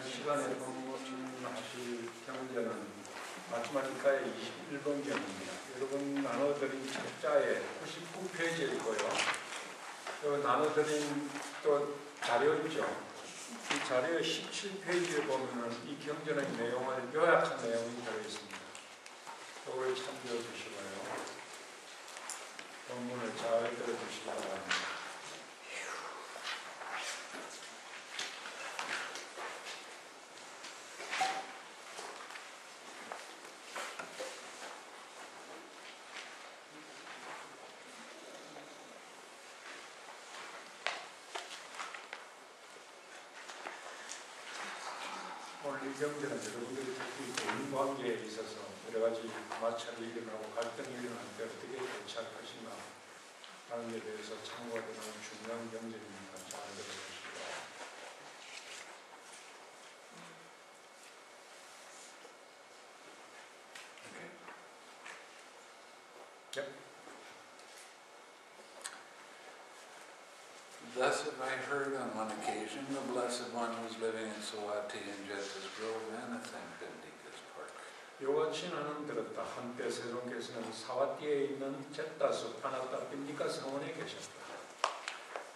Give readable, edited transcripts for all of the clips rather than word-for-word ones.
이번 시간에 본문하실 경제는 마지막 기가의 21번 경입니다. 여러분 나눠드린 책자의 99페이지이고요. 또 나눠드린 또 자료 있죠. 이 자료의 17페이지에 보면은 이 경전의 내용을 요약한 내용이 들어있습니다. 이걸 참조해 주시고요. 본문을 잘 들어주시기 바랍니다. 오늘 이 경제는 여러분들이 특히 개인 관계에 있어서 여러 가지 마찰이 일어나고 갈등이 일어날 때 어떻게 대처할 것인가 하는 데 대해서 참고가 되는 중요한 경제입니다. 잘 들어보시기 바랍니다. Thus have I heard on one occasion the Blessed One was living in Sawati in Jeta's Grove and Athenkandikas Park. 요같이 나는 들었다. 한때 세종께서는 사와티에 있는 제타숲 아나타핀디카 성원에 계셨다.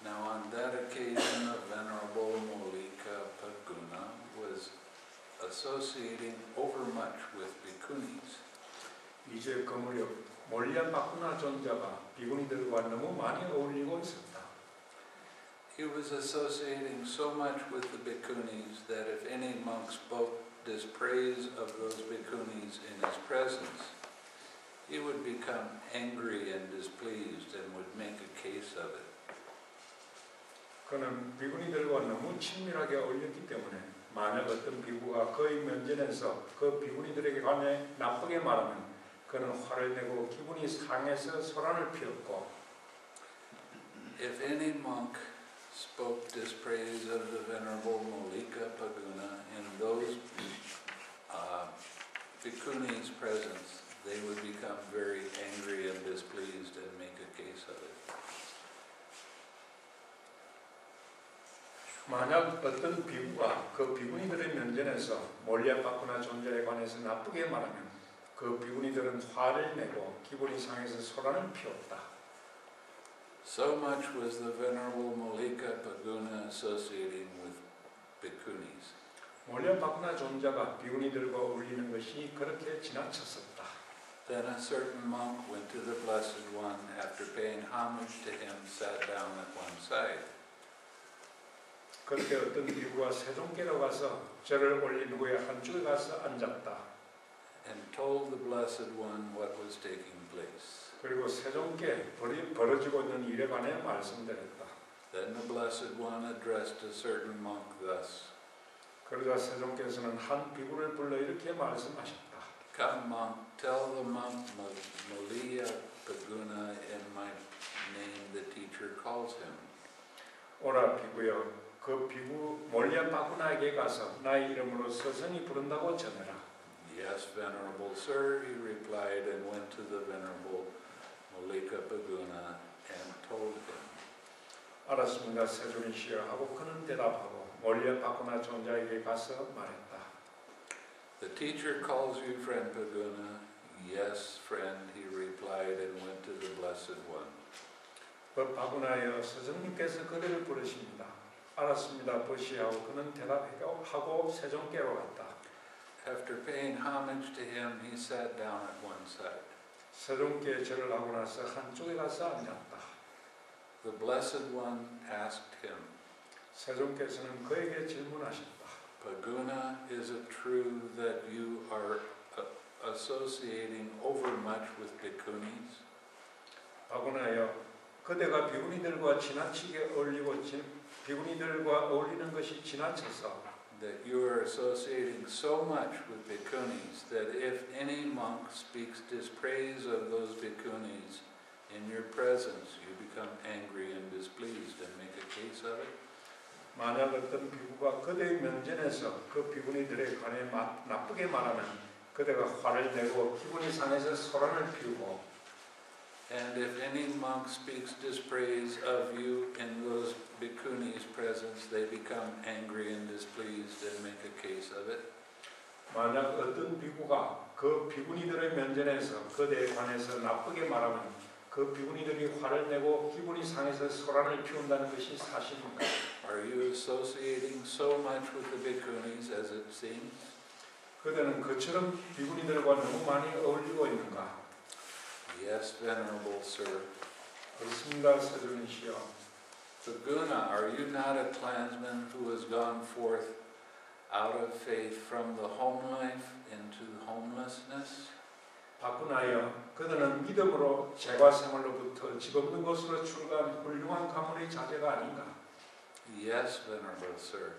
Now on that occasion the Venerable Molika Paguna was associating overmuch with bhikkhunis. 이제 그 무렵 몰리아 바쿠나 존자가 비구니들과 너무 많이 어울리고 있었다. He was associating so much with the bhikkhunis that if any monk spoke dispraise of those bhikkhunis in his presence, he would become angry and displeased and would make a case of it. 그는 비구니들과 너무 친밀하게 어울렸기 때문에 만약 어떤 비구가 그의 면전에서 그 비구니들에게 관해 나쁘게 말하면 그는 화를 내고 기분이 상해서 소란을 피웠고 If any monk spoke dispraise of the Venerable Molika Paguna in those bhikkhunis' presence, they would become very angry and displeased and make a case of it. 만약 어떤 비구가 그 비구니들의 면전에서 몰리아 바쿠나 존재에 관해서 나쁘게 말하면 그 비구니들은 화를 내고 기분이 상해서 소란을 피웠다. So much was the Venerable Molika Paguna associating with bhikkhunis. 몰리아 바쿠나 존재가 비구니들과 어울리는 것이 그렇게 지나쳤었다. Then a certain monk went to the Blessed One after paying homage to him, sat down at one side. 그때 어떤 비구가 세종께로 가서 절을 올린 후에 한쪽에 가서 앉았다. And told the Blessed One what was taking place. 그리고 세종께 벌어지고 있는 일에 관해 말씀드렸다. Then the Blessed One addressed a certain monk thus. 그러자 세종께서는 한 비구를 불러 이렇게 말씀하셨다. Come, monk, tell the monk Molika Paguna in my name the teacher calls him. 오라 비구여, 그 비구 몰리아 바쿠나에게 가서 나의 이름으로 서성이 부른다고 전해라. Yes, Venerable Sir, he replied, and went to the Venerable Molika Paguna and told him. 알았습니다. 세종이시여 하고 그는 대답하고 몰리아 바쿠나 존자에게 가서 말했다. The teacher calls you, friend Paguna. Yes, friend, he replied, and went to the Blessed One. 바구나여, 스승님께서 그대를 부르십니다. 알았습니다. 보시하고 그는 대답하고 세종께로 갔다. After paying homage to him, he sat down at one side. 세종께 절을 하고 나서 한쪽에 가서 앉았다. The Blessed One asked him, 세종께서는 그에게 질문하셨다. Paguna, is it true that you are associating overmuch with bhikkhunis? 바구나여, 그대가 비구니들과 지나치게 어울리고 비구니들과 어울리는 것이 지나쳐서 That you are associating so much with bhikkhunis that if any monk speaks dispraise of those bhikkhunis in your presence, you become angry and displeased and make a case of it? 만약 어떤 비구가 그대의 면전에서 그 비구니들에 관해 나쁘게 말하면 그대가 화를 내고 기분이 상해서 소란을 피우고 And if any monk speaks dispraise of you in those bhikkhunis' presence, presence, they become angry and displeased and make a case of it. 만약 어떤 비구가 그 비구니들의 면전에서 그대에 관해서 나쁘게 말하면 그 비구니들이 화를 내고 기분이 상해서 소란을 피운다는 것이 사실입니다. Are you associating so much with the bhikkhunis as it seems? 그대는 그처럼 비구니들과 너무 많이 어울리고 있는가? Yes, Venerable Sir. 그렇습니다, 서주님이시여. Bhikkhuna, are you not a clansman who has gone forth out of faith from the home life into homelessness? 바꾸나여 그들은 믿음으로 재과 생활로부터 집 없는 곳으로 출간 훌륭한 가문의 자제가 아닌가? Yes, Venerable Sir.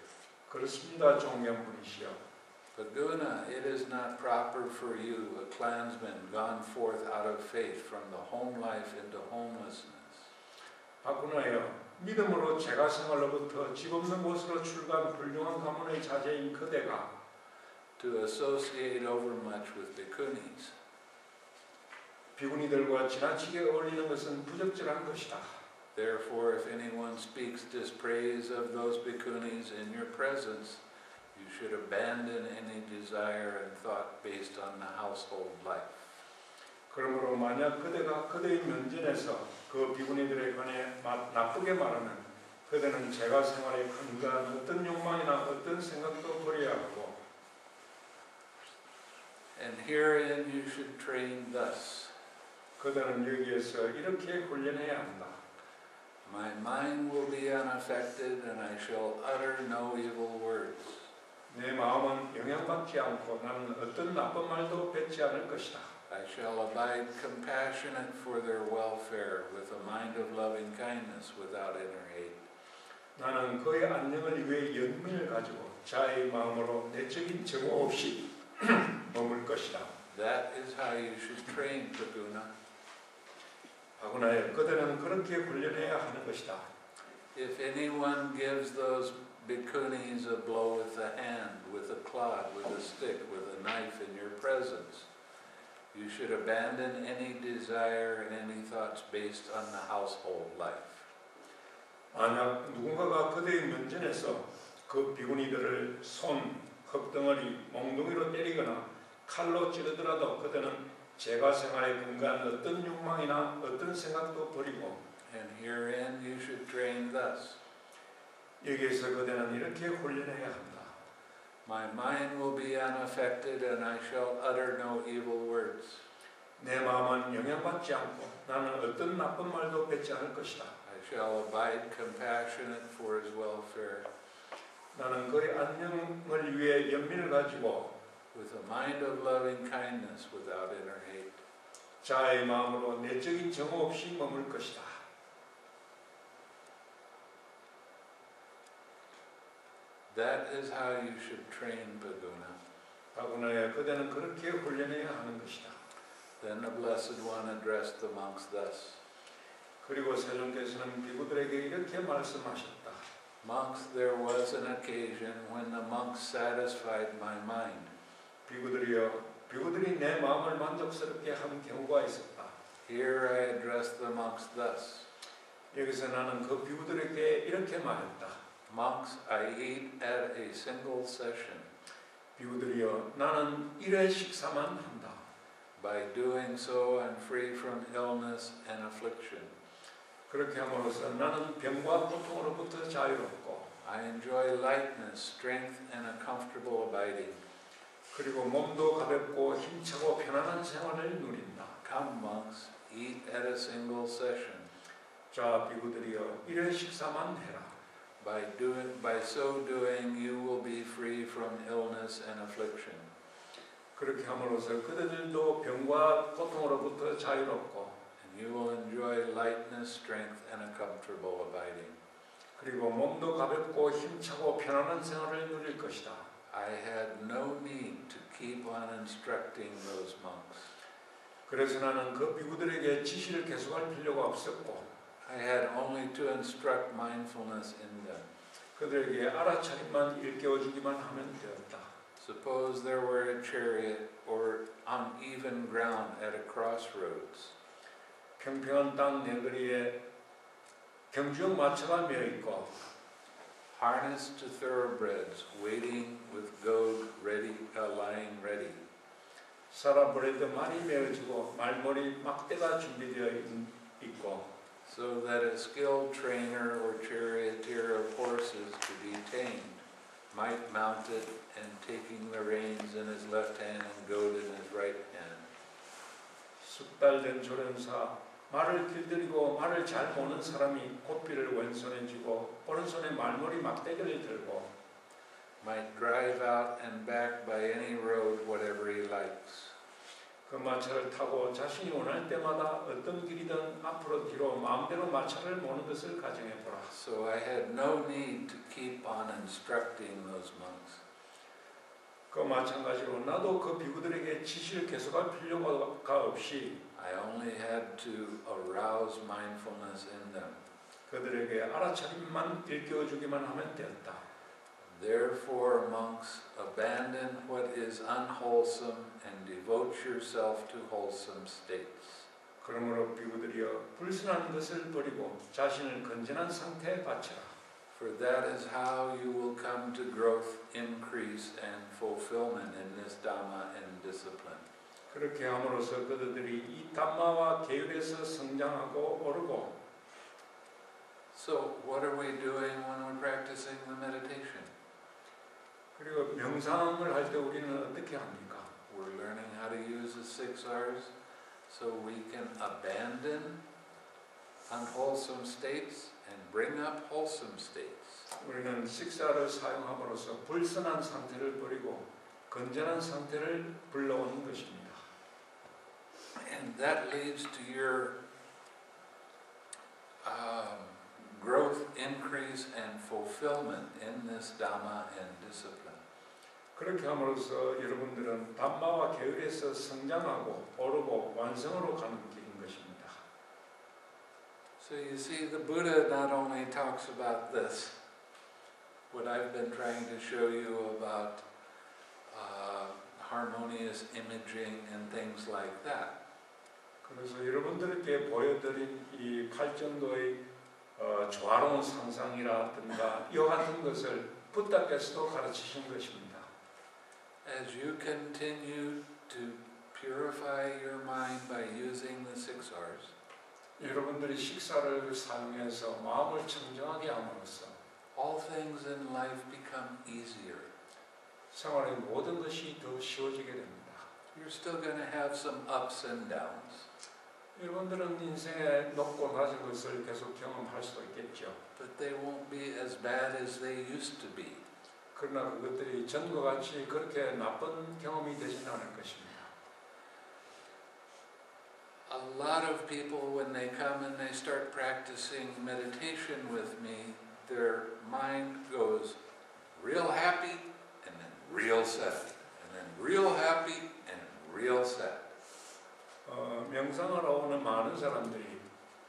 그렇습니다, 존경분이시여. Bhikkhuna, it is not proper for you, a clansman gone forth out of faith from the home life into homelessness. 바꾸나여 믿음으로 재과 생활로부터 집 없는 곳으로 출간 훌륭한 가문의 자제인 그대가 To associate overmuch with bhikkhunis. 비구니들과 지나치게 어울리는 것은 부적절한 것이다. Therefore, if anyone speaks dispraise of those bhikkhunis in your presence, you should abandon any desire and thought based on the household life. 그러므로 만약 그대가 그대의 면전에서 그 비구니들에 관해 나쁘게 말하면 그대는 재과 생활에 근거한 어떤 욕망이나 어떤 생각도 버려야 하고 And herein you should train thus. 그대는 여기에서 이렇게 훈련해야 한다. My mind will be unaffected and I shall utter no evil words. 내 마음은 영향받지 않고 나는 어떤 나쁜 말도 뱉지 않을 것이다. I shall abide compassionate for their welfare with a mind of loving kindness without inner hate. 나는 그의 안녕을 위해 연민을 가지고 자의 마음으로 내적인 정오 없이 머물 것이다. That is how you should train Bhikkhuna. 바구나에 그대는 그렇게 훈련해야 하는 것이다. If anyone gives those bhikkhunis a blow with a hand, with a clod, with a stick, with a knife in your presence, you should abandon any desire and any thoughts based on the household life. 만약 누군가가 그대의 면전에서 그 비구니들을 손, 흙덩어리, 몽둥이로 때리거나 칼로 찌르더라도 그대는 재과 생활에 근거한 어떤 욕망이나 어떤 생각도 버리고 And herein you should train thus. 여기에서 그대는 이렇게 훈련해야 한다. My mind will be unaffected and I shall utter no evil words. 내 마음은 영향받지 않고 나는 어떤 나쁜 말도 뱉지 않을 것이다. I shall abide compassionate for his welfare. 나는 그의 안녕을 위해 연민을 가지고 With a mind of loving kindness without inner hate. 자의 마음으로 내적인 정오 없이 머물 것이다. That is how you should train Bhikkhuna. 바구나에 그대는 그렇게 훈련해야 하는 것이다. Then the Blessed One addressed the monks thus. 그리고 세존께서는 비구들에게 이렇게 말씀하셨다. Monks, there was an occasion when the monks satisfied my mind. 비구들이 내 마음을 만족스럽게 한 경우가 있었다. Here I addressed the monks thus. 여기서 나는 그 비구들에게 이렇게 말했다. Monks, I eat at a single session. 비구들이여, 나는 일회 식사만 한다. By doing so, I'm free from illness and affliction. 그렇게 함으로써 나는 병과 고통으로부터 자유롭고 I enjoy lightness, strength, and a comfortable abiding. 그리고 몸도 가볍고 힘차고 편안한 생활을 누린다. Come, monks, eat at a single session. 자, 비구들이여, 일회 식사만 해라. By so doing, you will be free from illness and affliction. 그렇게 함으로써 그들도 병과 고통으로부터 자유롭고 And you will enjoy lightness, strength, and a comfortable abiding. 그리고 몸도 가볍고 힘차고 편안한 생활을 누릴 것이다. I had no need to keep on instructing those monks. 그래서 나는 그 비구들에게 지시를 계속할 필요가 없었고 I had only to instruct mindfulness in them. 그들에게 알아차림만 일깨워주기만 하면 되었다. Suppose there were a chariot or uneven ground at a crossroads. 평평한 땅 네거리에 경주형 마차가 메어 있고 harnessed to thoroughbreds, waiting with goad ready, lying ready. 사라브레드 말이 메어지고 말머리 막대가 준비되어 있고 So that a skilled trainer or charioteer of horses to be tamed might mount it and taking the reins in his left hand and goad in his right hand. 숙달된 조련사 말을 길들이고 말을 잘 모는 사람이 고삐를 왼손에 쥐고 오른손에 말머리 막대기를 들고 Might drive out and back by any road whatever he likes. 그 마차를 타고 자신이 원할 때마다 어떤 길이든 앞으로 뒤로 마음대로 마차를 모는 것을 가정해 보라. So I had no need to keep on instructing those monks. 그 마찬가지로 나도 그 비구들에게 지시를 계속할 필요가 없이 I only had to arouse mindfulness in them. 그들에게 알아차림만 일깨워주기만 하면 되었다. Therefore, monks, abandon what is unwholesome and devote yourself to wholesome states. 그러므로 비구들이여 불순한 것을 버리고 자신을 건전한 상태에 바쳐라. For that is how you will come to growth, increase, and fulfillment in this Dhamma and discipline. 그렇게 함으로써 그들이 이 담마와 계율에서 성장하고 오르고. So, what are we doing when we're practicing the meditation? 그리고 명상을 할 때 우리는 어떻게 합니까? We're learning how to use the 6 R's so we can abandon unwholesome states and bring up wholesome states. 우리는 식사를 사용함으로써 불순한 상태를 버리고 건전한 상태를 불러오는 것입니다. And that leads to your growth, increase, and fulfillment in this Dhamma and discipline. 그렇게 함으로써 여러분들은 담마와 계율에서 성장하고 오르고 완성으로 가는 길인 것입니다. So you see, the Buddha not only talks about this, what I've been trying to show you about harmonious imaging and things like that. 그래서 여러분들께 보여드린 이 8정도의 조화로운 상상이라든가 이와 같은 것을 부다께서도 가르치신 것입니다. As you continue to purify your mind by using the 6 R's, 여러분들이 식사를 사용해서 마음을 청정하게 함으로써 all things in life become easier. 생활의 모든 것이 더 쉬워지게 됩니다. You're still going to have some ups and downs. 여러분들은 인생의 높고 낮은 것을 계속 경험할 수도 있겠죠. But they won't be as bad as they used to be. 그러나 그것들이 전과 같이 그렇게 나쁜 경험이 되지는 않을 것입니다. A lot of people, when they come and they start practicing meditation with me, their mind goes real happy and then real sad, and then real happy and real sad. 명상을 오는 많은 사람들이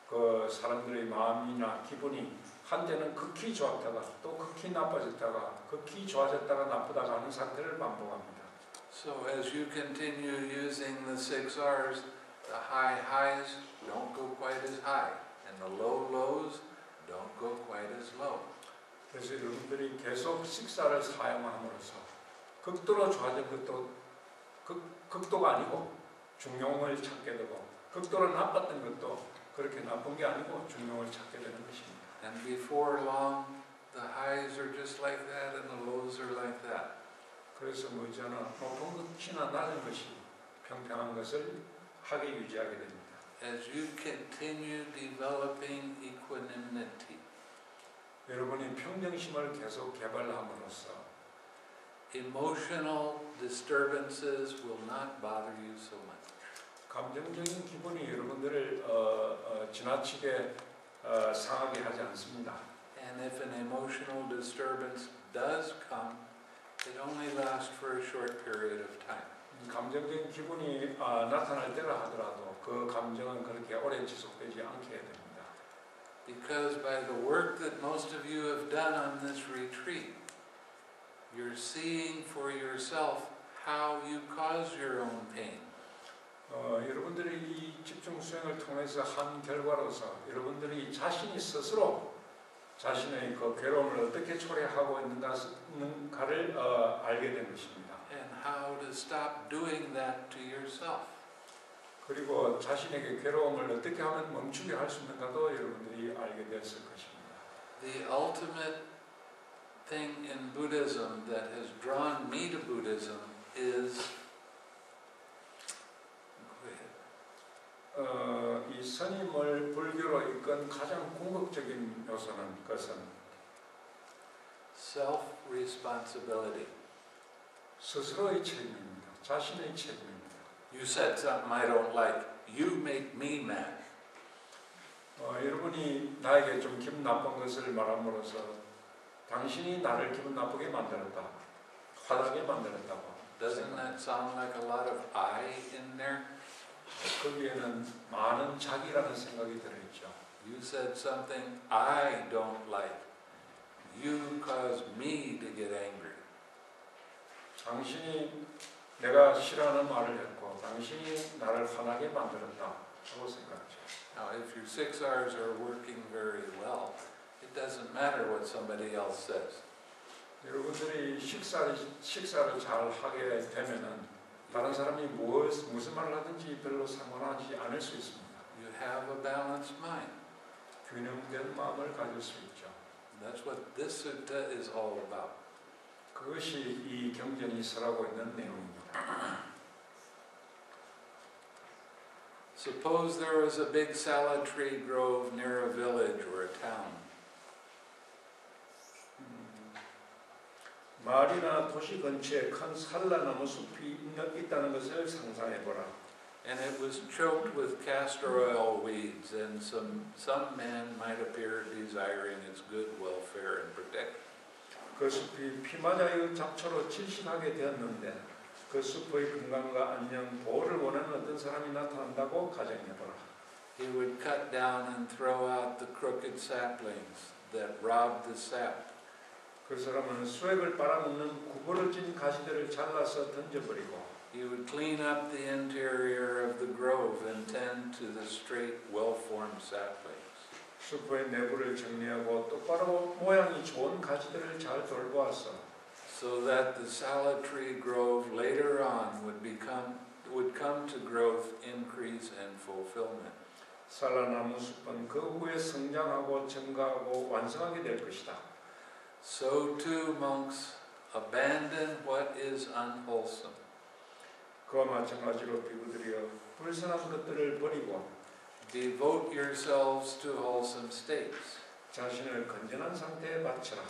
그 사람들의 마음이나 기분이 한때는 극히 좋았다가 또 극히 나빠졌다가 극히 좋아졌다가 나쁘다가 하는 상태를 반복합니다. So as you continue using the 6 R's, the high highs don't go quite as high, and the low lows don't go quite as low. 그래서 여러분들이 계속 식사를 사용함으로써 극도로 좋아진 것도 극도가 아니고 중용을 찾게 되고 극도로 나빴던 것도 그렇게 나쁜 게 아니고 중용을 찾게 되는 것입니다. And before long, the highs are just like that and the lows are like that. 그래서 머지않아 높은 것이나 낮은 것이 평평한 것을 하게 유지하게 됩니다. As you continue developing equanimity, 여러분이 평정심을 계속 개발함으로써 emotional disturbances will not bother you so much. 감정적인 기분이 여러분들을 지나치게 상하게 하지 않습니다. And if an emotional disturbance does come, it only lasts for a short period of time. 감정적인 기분이 나타날 때라 하더라도 그 감정은 그렇게 오래 지속되지 않게 됩니다. Because by the work that most of you have done on this retreat, you're seeing for yourself how you cause your own pain. 여러분들이 이 집중 수행을 통해서 한 결과로서 여러분들이 자신이 스스로 자신의 그 괴로움을 어떻게 초래하고 있는가를 알게 된 것입니다. And how to stop doing that to yourself. 그리고 자신에게 괴로움을 어떻게 하면 멈추게 할 수 있는가도 여러분들이 알게 되었을 것입니다. The ultimate thing in Buddhism that has drawn me to Buddhism is 이 스님을 불교로 이끈 가장 궁극적인 것은 self-responsibility. 스스로의 책임입니다. 자신의 책임입니다. You said something I don't like. You make me mad. 여러분이 나에게 좀 기분 나쁜 것을 말함으로써 당신이 나를 기분 나쁘게 만들었다. 화나게 만들었다고. Doesn't that sound like a lot of I in there? 거기에는 많은 자기라는 생각이 들어있죠. You said something I don't like. You caused me to get angry. 당신이 내가 싫어하는 말을 했고 당신이 나를 화나게 만들었다 하고 생각하죠. Now, if your 6 R's are working very well, it doesn't matter what somebody else says. 여러분들이 식사를 잘 하게 되면은 다른 사람이 무슨 말을 하든지 별로 상관하지 않을 수 있습니다. You have a balanced mind. 균형된 마음을 가질 수 있죠. That's what this sutta is all about. 그것이 이 경전이 설하고 있는 내용입니다. Suppose there was a big salad tree grove near a village or a town. 마을이나 도시 근처에 큰 산라나무 숲이 있다는 것을 상상해보라. And it was choked with castor oil weeds, and some man might appear desiring its good welfare and protection. 그 숲이 피마자의 잡초로 질식하게 되었는데 그 숲의 건강과 안녕, 보호를 원하는 어떤 사람이 나타난다고 가정해보라. He would cut down and throw out the crooked saplings that robbed the sap. 그 사람은 수액을 빨아먹는 구부러진 가지들을 잘라서 던져버리고 He would clean up the interior of the grove and tend to the straight, well-formed saplings. 숲의 내부를 정리하고 똑바로 모양이 좋은 가지들을 잘 돌보아서 so that the salad tree grove later on would come to growth, increase, and fulfillment. 산라나무 숲은 그 후에 성장하고 증가하고 완성하게 될 것이다. So too, monks, abandon what is unwholesome. 그와 마찬가지로 비구들이여 불순한 것들을 버리고 devote yourselves to wholesome states. 자신을 건전한 상태에 바쳐라.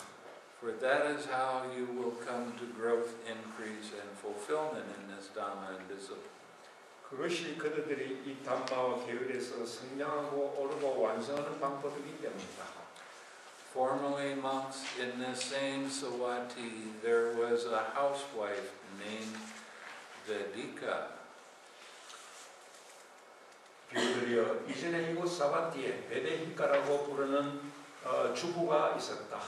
For that is how you will come to growth, increase, and fulfillment in this Dhamma and discipline. 그것이 그들이 이 담마와 계율에서 성장하고 오르고 완성하는 방법이기 때문이다. Formerly, monks, in this same Sawati, there was a housewife named Vedika. 비구들이여 이전에 이곳 사바티에 베데히카라고 부르는 주부가 있었다.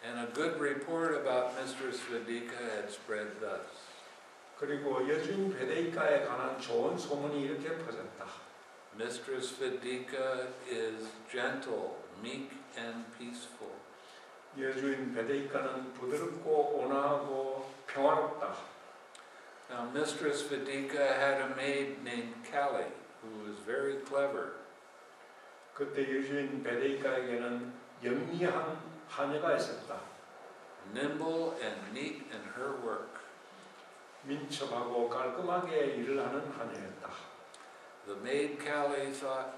And a good report about Mistress Vedika had spread thus. 그리고 여주인 베데히카에 관한 좋은 소문이 이렇게 퍼졌다. Mistress Vedika is gentle, meek, and peaceful. 여주인 베데히카는 부드럽고 온화하고 평화롭다. Now, Mistress Vedika had a maid named Kali, who was very clever. 그때 여주인 베데히카에게는 영리한 하녀가 있었다. Nimble and neat in her work. 민첩하고 깔끔하게 일을 하는 하녀였다. The maid Kali thought,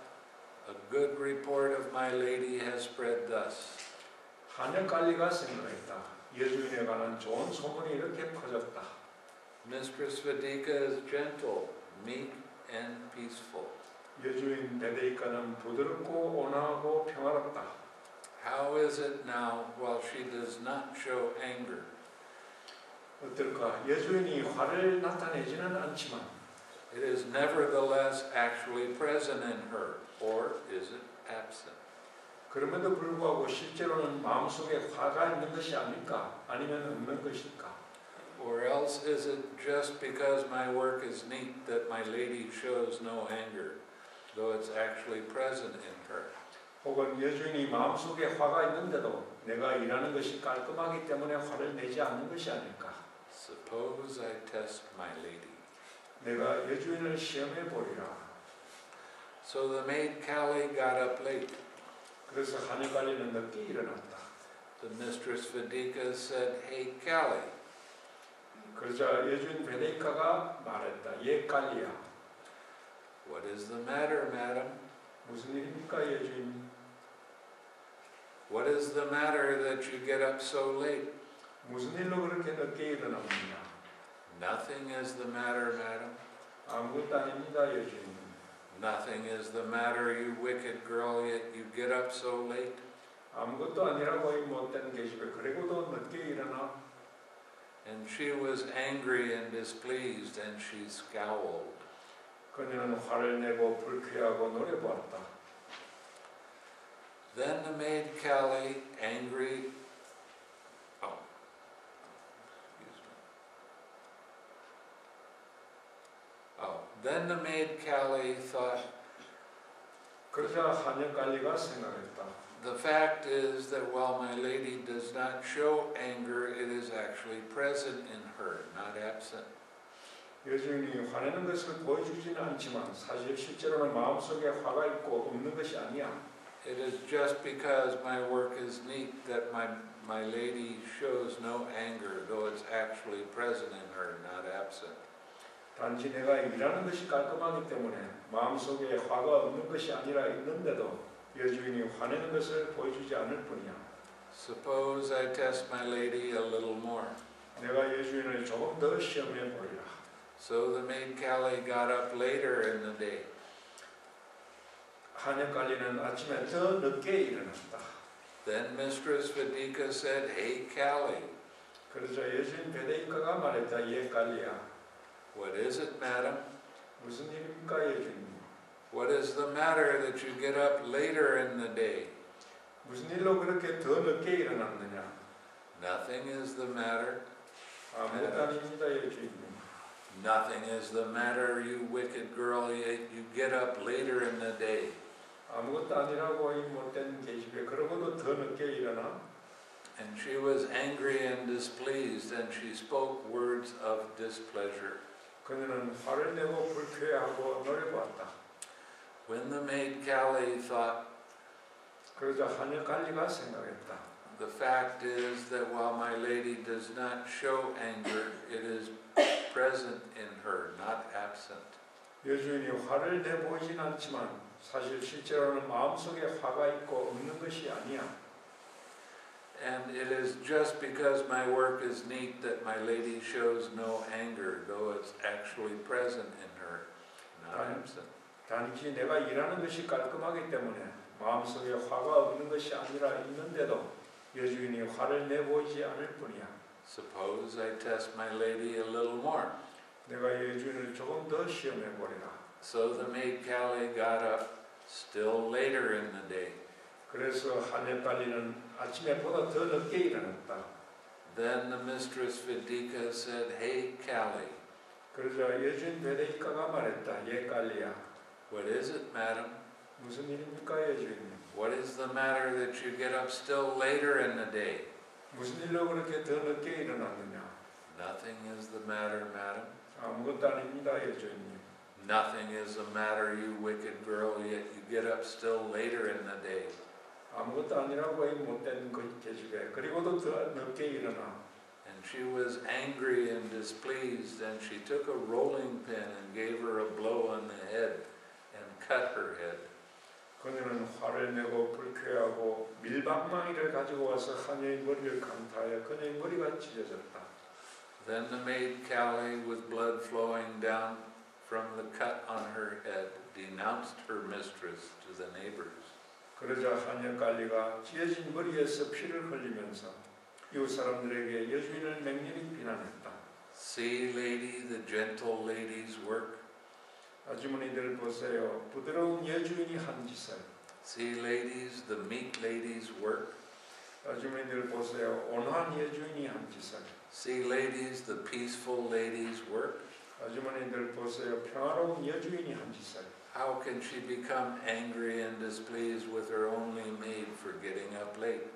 a good report of my lady has spread thus. 하녀 깔리가 생각했다. 여주인에 관한 좋은 소문이 이렇게 퍼졌다. Mistress Vedika is gentle, meek, and peaceful. 여주인 베데히카는 부드럽고 온화하고 평화롭다. How is it now while she does not show anger? 어떨까? 여주인이 화를 나타내지는 않지만 It is nevertheless actually present in her, or is it absent? 그럼에도 불구하고 실제로는 마음속에 화가 있는 것이 아닐까? 아니면 없는 것일까? Or else is it just because my work is neat that my lady shows no anger, though it's actually present in her? 혹은 여주인이 마음속에 화가 있는데도 내가 일하는 것이 깔끔하기 때문에 화를 내지 않는 것이 아닐까. Suppose I test my lady. 내가 여주인을 시험해 보리라. So the maid Callie got up late. 그래서 하늘갈리는 늦게 일어났다. The mistress Vedika said, "Hey Callie." 그러자 여주인 베데이카가 말했다. 예, 갈리야. What is the matter, madam? 무슨 일입니까, 여주인? What is the matter that you get up so late? 무슨 일로 그렇게 늦게 일어납니까? Nothing is the matter, madam. 아무것도 아닙니다, 여주인. Nothing is the matter, you wicked girl, yet you get up so late. 아무것도 아니라고 이 못된 계집애. 그리고도 늦게 일어나. And she was angry and displeased, and she scowled. 그녀는 화를 내고 불쾌하고 노려보았다. Then the maid Callie, angry, Then the maid Callie thought, 그러자 하늘갈리가 생각했다. the fact is that while my lady does not show anger, it is actually present in her, not absent. 여주인이 화내는 것을 보여주지는 않지만 사실 실제로는 마음속에 화가 있고 없는 것이 아니야. It is just because my work is neat that my lady shows no anger, though it's actually present in her, not absent. 단지 내가 일하는 것이 깔끔하기 때문에 마음속에 화가 없는 것이 아니라 있는데도 여주인이 화내는 것을 보여주지 않을 뿐이야. Suppose I test my lady a little more. 내가 여주인을 조금 더 시험해 보리라. So the maid Callie got up later in the day. 하늘갈리는 아침에 더 늦게 일어났다. Then Mistress Vedika said, "Hey Callie." 그러자 여주인 베데이카가 말했다. 예, 갈리야. What is it, madam? 무슨 일입니까, 여주인? What is the matter that you get up later in the day? 무슨 일로 그렇게 더 늦게 일어났느냐? Nothing is the matter. 아무것도 아닙니다, 여주인. Nothing is the matter, you wicked girl, yet you get up later in the day. 아무것도 아니라고 이 못된 계집애. 그러고도 더 늦게 일어나? And she was angry and displeased, and she spoke words of displeasure. 그녀는 화를 내고 불쾌하고 노려보았다. When the maid Callie thought, 그러자 하늘갈리가 생각했다. the fact is that while my lady does not show anger, it is present in her, not absent. 여주인이 화를 내보이진 않지만 사실 실제로는 마음속에 화가 있고 없는 것이 아니야. And it is just because my work is neat that my lady shows no anger, though it's actually present in her, not absent. 단지 내가 일하는 것이 깔끔하기 때문에 마음속에 화가 없는 것이 아니라 있는데도 여주인이 화를 내보이지 않을 뿐이야. Suppose I test my lady a little more. 내가 여주인을 조금 더 시험해 보리라. So the maid Callie got up still later in the day. 그래서 하늘갈리는 아침에보다 더 늦게 일어났다. Then the mistress Vedika said, "Hey Callie." 그러자 여주인 베데이카가 말했다. 예, 갈리야. What is it, madam? 무슨 일입니까, 여주인님? What is the matter that you get up still later in the day? 무슨 일로 그렇게 더 늦게 일어났느냐? Nothing is the matter, madam. 아무것도 아닙니다, 여주인님. Nothing is the matter, you wicked girl, yet you get up still later in the day. 아무것도 아니라고 이 못된 계집애. 그리고도 더 늦게 일어나. And she was angry and displeased, and she took a rolling pin and gave her a blow on the head and cut her head. 그녀는 화를 내고 불쾌하고 밀방망이를 가지고 와서 하녀의 머리를 강타하여 그녀의 머리가 찢어졌다. Then the maid Callie, with blood flowing down from the cut on her head, denounced her mistress to the neighbors. 그러자 하녀갈리가 찢어진 머리에서 피를 흘리면서 이웃 사람들에게 여주인을 맹렬히 비난했다. See, lady, the gentle lady's work. 아주머니들 보세요. 부드러운 여주인이 한 짓을. See, ladies, the meek lady's work. 아주머니들 보세요. 온화한 여주인이 한 짓을. See, ladies, the peaceful lady's work. 아주머니들 보세요. 평화로운 여주인이 한 짓을. How can she become angry and displeased with her only maid for getting up late?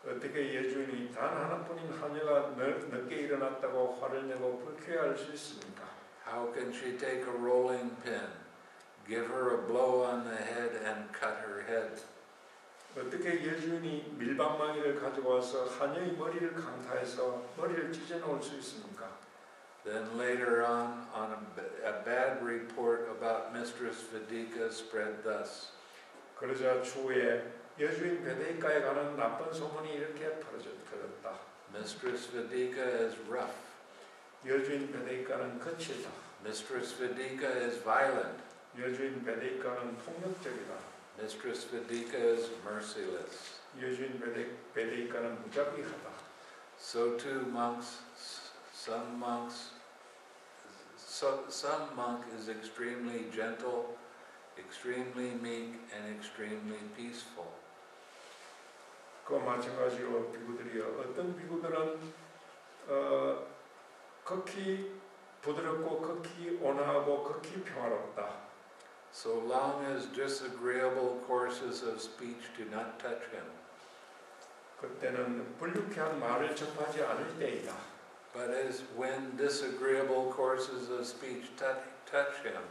어떻게 여주인이 단 하나뿐인 하녀가 늦게 일어났다고 화를 내고 불쾌해할 수 있습니까? How can she take a rolling pin, give her a blow on the head and cut her head? 어떻게 여주인이 밀방망이를 가지고 와서 하녀의 머리를 강타해서 머리를 찢어놓을 수 있습니까? Then later on a bad report about Mistress Vedika spread thus. 그러자 추후에 여주인 베데이카에 관한 나쁜 소문이 이렇게 퍼졌다. Mistress Vedika is rough. 여주인 베데이카는 거칠다. Mistress Vedika is violent. 여주인 베데이카는 폭력적이다. Mistress Vedika is merciless. 여주인 베데이카는 무자비하다. So too monks, some monk is extremely gentle, extremely meek, and extremely peaceful. 그와 마찬가지로 비구들이요. 어떤 비구들은 극히 부드럽고 극히 온화하고 극히 평화롭다. So long as disagreeable courses of speech do not touch him. 그때는 불쾌한 말을 접하지 않을 때이다. But as when disagreeable courses of speech touch him,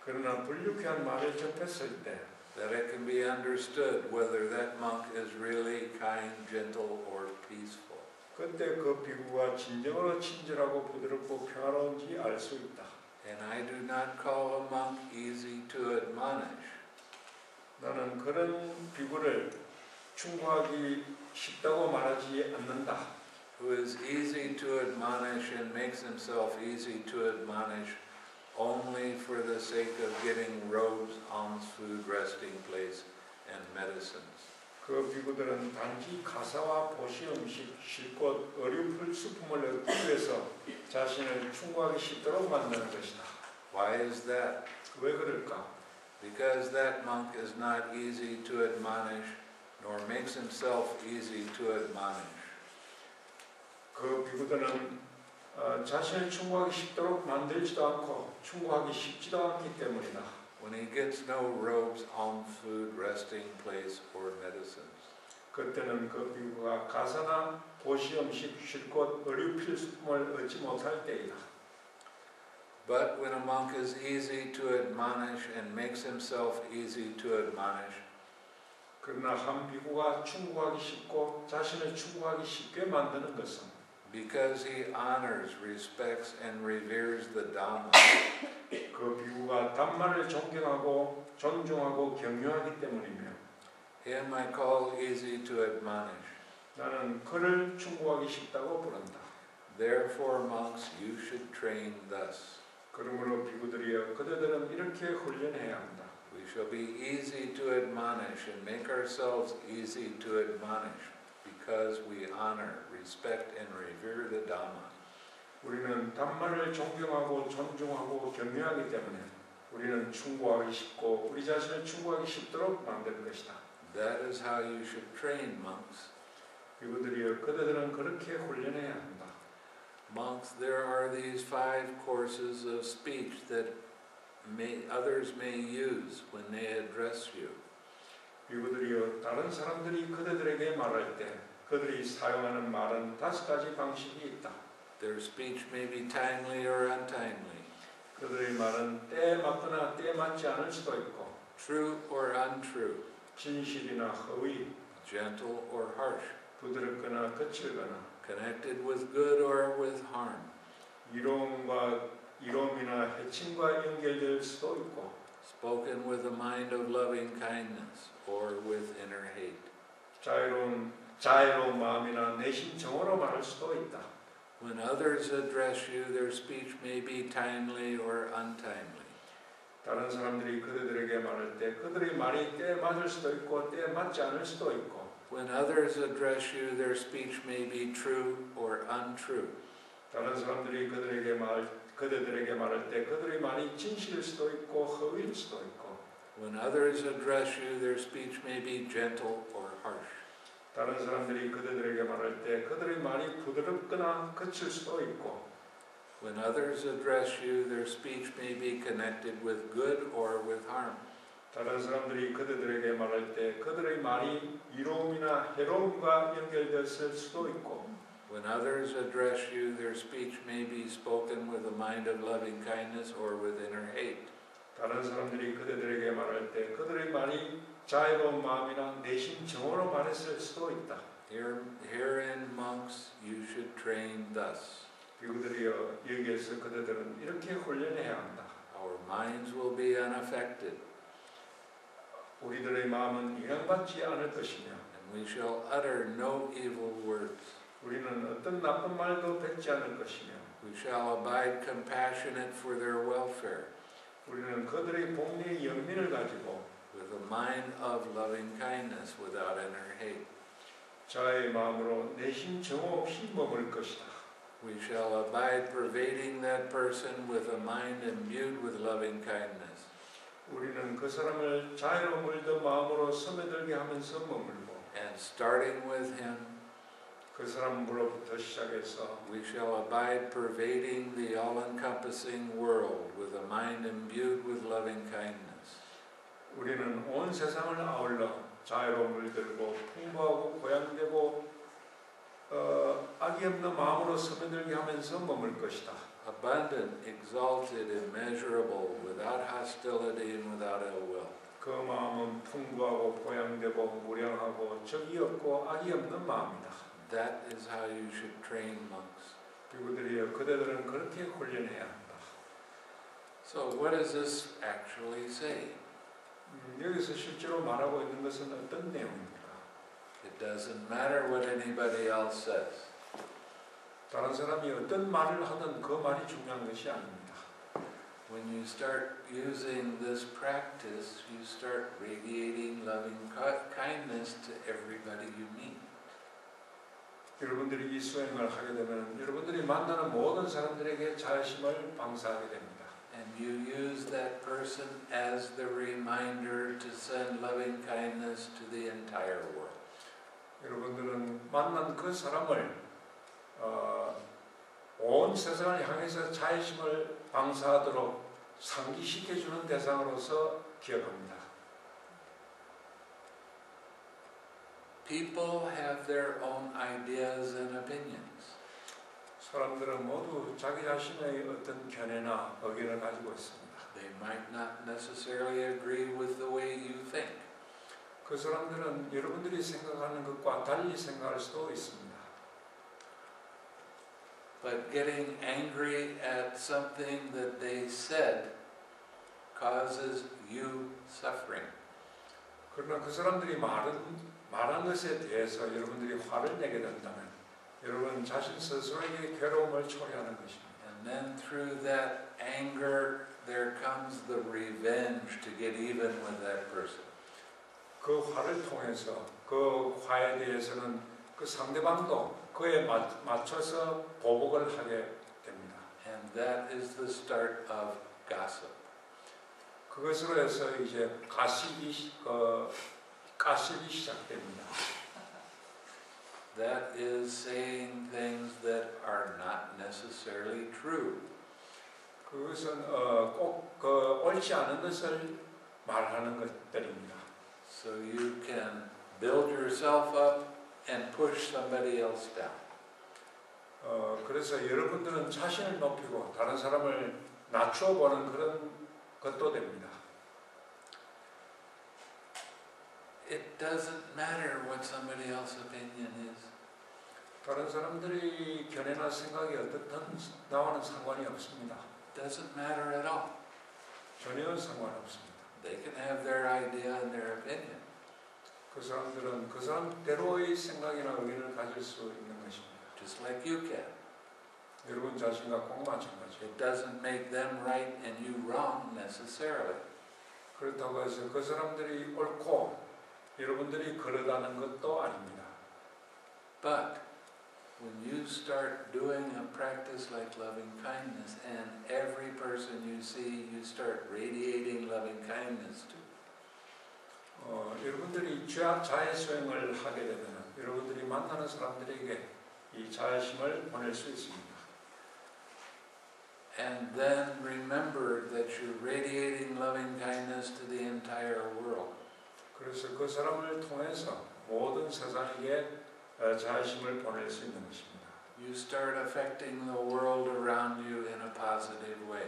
그러나 불쾌한 말을 접했을 때 that it can be understood whether that monk is really kind, gentle, or peaceful. 그때 그 비구가 진정으로 친절하고 부드럽고 평화로운지 알 수 있다. And I do not call a monk easy to admonish. 나는 그런 비구를 충고하기 쉽다고 말하지 않는다. Who is easy to admonish and makes himself easy to admonish only for the sake of getting robes, alms, food, resting place, and medicines. 그 비구들은 단지 가사와 보시 음식, 쉴 곳, 의류 필수품을 얻기 위해서 자신을 충고하기 쉽도록 만드는 것이다. Why is that? 왜 그럴까? Because that monk is not easy to admonish, nor makes himself easy to admonish. 그 비구들은 자신을 충고하기 쉽도록 만들지도 않고 충고하기 쉽지도 않기 때문이다. When he gets no robes, alms, food, resting place, or medicines. 그때는 그 비구가 가사나 보시 음식, 쉴 곳, 의류 필수품을 얻지 못할 때이다. But when a monk is easy to admonish and makes himself easy to admonish, 그러나 한 비구가 충고하기 쉽고 자신을 충고하기 쉽게 만드는 것은 because he honors, respects, and reveres the Dhamma, 그 비구가 담마를 존경하고 존중하고 경유하기 때문이며 him I call easy to admonish. 나는 그를 충고하기 쉽다고 부른다. Therefore, monks, you should train thus. 그러므로 비구들이여 그대들은 이렇게 훈련해야 한다. We shall be easy to admonish and make ourselves easy to admonish because we honor, respect, and revere the Dhamma. 우리는 담마를 존경하고 존중하고 경유하기 때문에 우리는 충고하기 쉽고 우리 자신을 충고하기 쉽도록 만드는 것이다. That is how you should train monks. 비구들이여 그대들은 그렇게 훈련해야 한다. Monks, there are these 5 courses of speech that others may use when they address you. 비구들이여 다른 사람들이 그대들에게 말할 때 그들이 사용하는 말은 5가지 방식이 있다. Their speech may be timely or untimely, 그들의 말은 때에 맞거나 때에 맞지 않을 수도 있고 true or untrue, 진실이나 허위, gentle or harsh, 부드럽거나 거칠거나 connected with good or with harm, 이로움이나 해침과 연결될 수도 있고 spoken with a mind of loving kindness or with inner hate. 자애로운 마음이나 내심 정오로 말할 수도 있다. When others address you, their speech may be timely or untimely. 다른 사람들이 그들에게 말할 때 그들의 말이 때에 맞을 수도 있고 때에 맞지 않을 수도 있고 When others address you, their speech may be true or untrue. 다른 사람들이 그들에게 말할 때 그들의 말이 진실일 수도 있고 허위일 수도 있고 When others address you, their speech may be gentle or harsh. 다른 사람들이 그들에게 말할 때 그들의 말이 부드럽거나 거칠 수도 있고 When others address you, their speech may be connected with good or with harm. 다른 사람들이 그들에게 말할 때 그들의 말이 이로움이나 해로움과 연결됐을 수도 있고 When others address you, their speech may be spoken with a mind of loving kindness or with inner hate. 다른 사람들이 그들에게 말할 때 그들의 말이 자애로운 마음이나 내심 정오로 말했을 수도 있다. Herein, monks, you should train thus. 비구들이여 여기에서 그들은 이렇게 훈련해야 한다. Our minds will be unaffected, 우리들의 마음은 영향받지 않을 것이며 and we shall utter no evil words. 우리는 어떤 나쁜 말도 뱉지 않을 것이며 We shall abide compassionate for their welfare, 우리는 그들의 복리의 연민을 가지고 with a mind of loving kindness without inner hate. 자의 마음으로 내심 정오 없이 머물 것이다. We shall abide pervading that person with a mind imbued with loving kindness. 우리는 그 사람을 자애로 물든 마음으로 스며들게 하면서 머물고 And starting with him, 그 사람으로부터 시작해서 we shall abide pervading the all-encompassing world with a mind imbued with loving kindness. 우리는 온 세상을 아울러 자애로 물들고 풍부하고 고양되고 악이 없는 마음으로 스며들게 하면서 머물 것이다. Abundant, exalted, immeasurable, without hostility and without ill will. 그 마음은 풍부하고 고양되고 무량하고 적이 없고 악이 없는 마음이다. That is how you should train monks. 비구들이여 그대들은 그렇게 훈련해야 한다. So what does this actually say? 여기서 실제로 말하고 있는 것은 어떤 내용입니까? It doesn't matter what anybody else says. 다른 사람이 어떤 말을 하든 그 말이 중요한 것이 아닙니다. When you start using this practice, you start radiating loving kindness to everybody you meet. 여러분들이 이 수행을 하게 되면 여러분들이 만나는 모든 사람들에게 자애심을 방사하게 됩니다. And you use that person as the reminder to send loving kindness to the entire world. 여러분들은 만난 그 사람을 온 세상을 향해서 자애심을 방사하도록 상기시켜주는 대상으로서 기억합니다. People have their own ideas and opinions. 사람들은 모두 자기 자신의 어떤 견해나 의견을 가지고 있습니다. They might not necessarily agree with the way you think. 그 사람들은 여러분들이 생각하는 것과 달리 생각할 수도 있습니다. But getting angry at something that they said causes you suffering. 그러나 그 사람들이 말한 것에 대해서 여러분들이 화를 내게 된다면 여러분 자신 스스로에게 괴로움을 초래하는 것입니다. And then through that anger there comes the revenge to get even with that person. 그 화를 통해서 그 화에 대해서는 그 상대방도 그에 맞춰서 보복을 하게 됩니다. And that is the start of gossip. 그것으로 해서 이제 가십이 시작됩니다. That is saying things that are not necessarily true. 그것은 꼭 옳지 않은 것을 말하는 것들입니다. So you can build yourself up and push somebody else down. 그래서 여러분들은 자신을 높이고 다른 사람을 낮춰보는 그런 것도 됩니다. It doesn't matter what somebody else's opinion is. 다른 사람들이 견해나 생각이 어떻든 나와는 상관이 없습니다. It doesn't matter at all. 전혀 상관없습니다. They can have their idea and their opinion. 그 사람들은 그 사람대로의 생각이나 의견을 가질 수 있는 것입니다. Just like you can. 여러분 자신과 꼭 마찬가지죠. It doesn't make them right and you wrong necessarily. 그렇다고 해서 그 사람들이 옳고 여러분들이 그러다는 것도 아닙니다. But when you start doing a practice like loving kindness and every person you see you start radiating loving kindness to. 여러분들이 자애 수행을 하게 되면 여러분들이 만나는 사람들에게 이 자애심을 보낼 수 있습니다. And then remember that you're radiating loving kindness to the entire world. 그래서 그 사람을 통해서 모든 세상에게 자애심을 보낼 수 있는 것입니다. You start affecting the world around you in a positive way.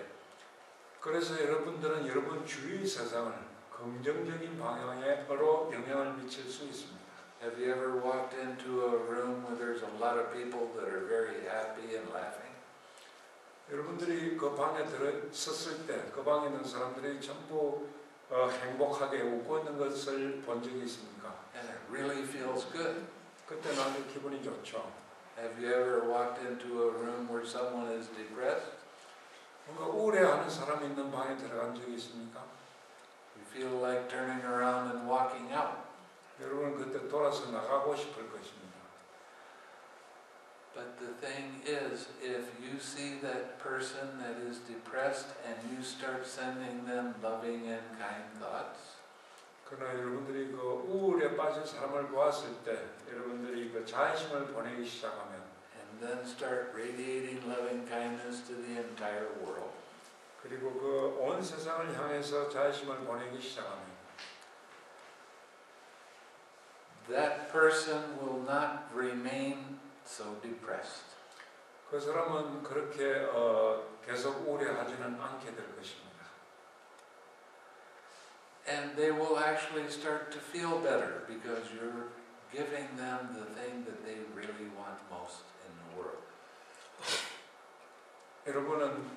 그래서 여러분들은 여러분 주위 세상을 긍정적인 방향으로 영향을 미칠 수 있습니다. Have you ever walked into a room where there's a lot of people that are very happy and laughing? 여러분들이 그 방에 들어섰을 때 그 방에 있는 사람들이 전부 행복하게 웃고 있는 것을 본 적이 있습니까? And it really feels good. 그때 나도 기분이 좋죠. Have you ever walked into a room where someone is depressed? 뭔가 우울해하는 사람이 있는 방에 들어간 적이 있습니까? You feel like turning around and walking out. 여러분 그때 돌아서 나가고 싶을 것입니다. But the thing is, if you see that person that is depressed and you start sending them loving and kind thoughts, 그러나 여러분들이 그 우울에 빠진 사람을 보았을 때 여러분들이 그 자애심을 보내기 시작하면 and then start radiating loving kindness to the entire world, 그리고 그 온 세상을 향해서 자애심을 보내기 시작하면 that person will not remain so depressed. 그 사람은 그렇게 계속 우울해하지는 않게 될 것입니다. And they will actually start to feel better because you're giving them the thing that they really want most in the world. 여러분은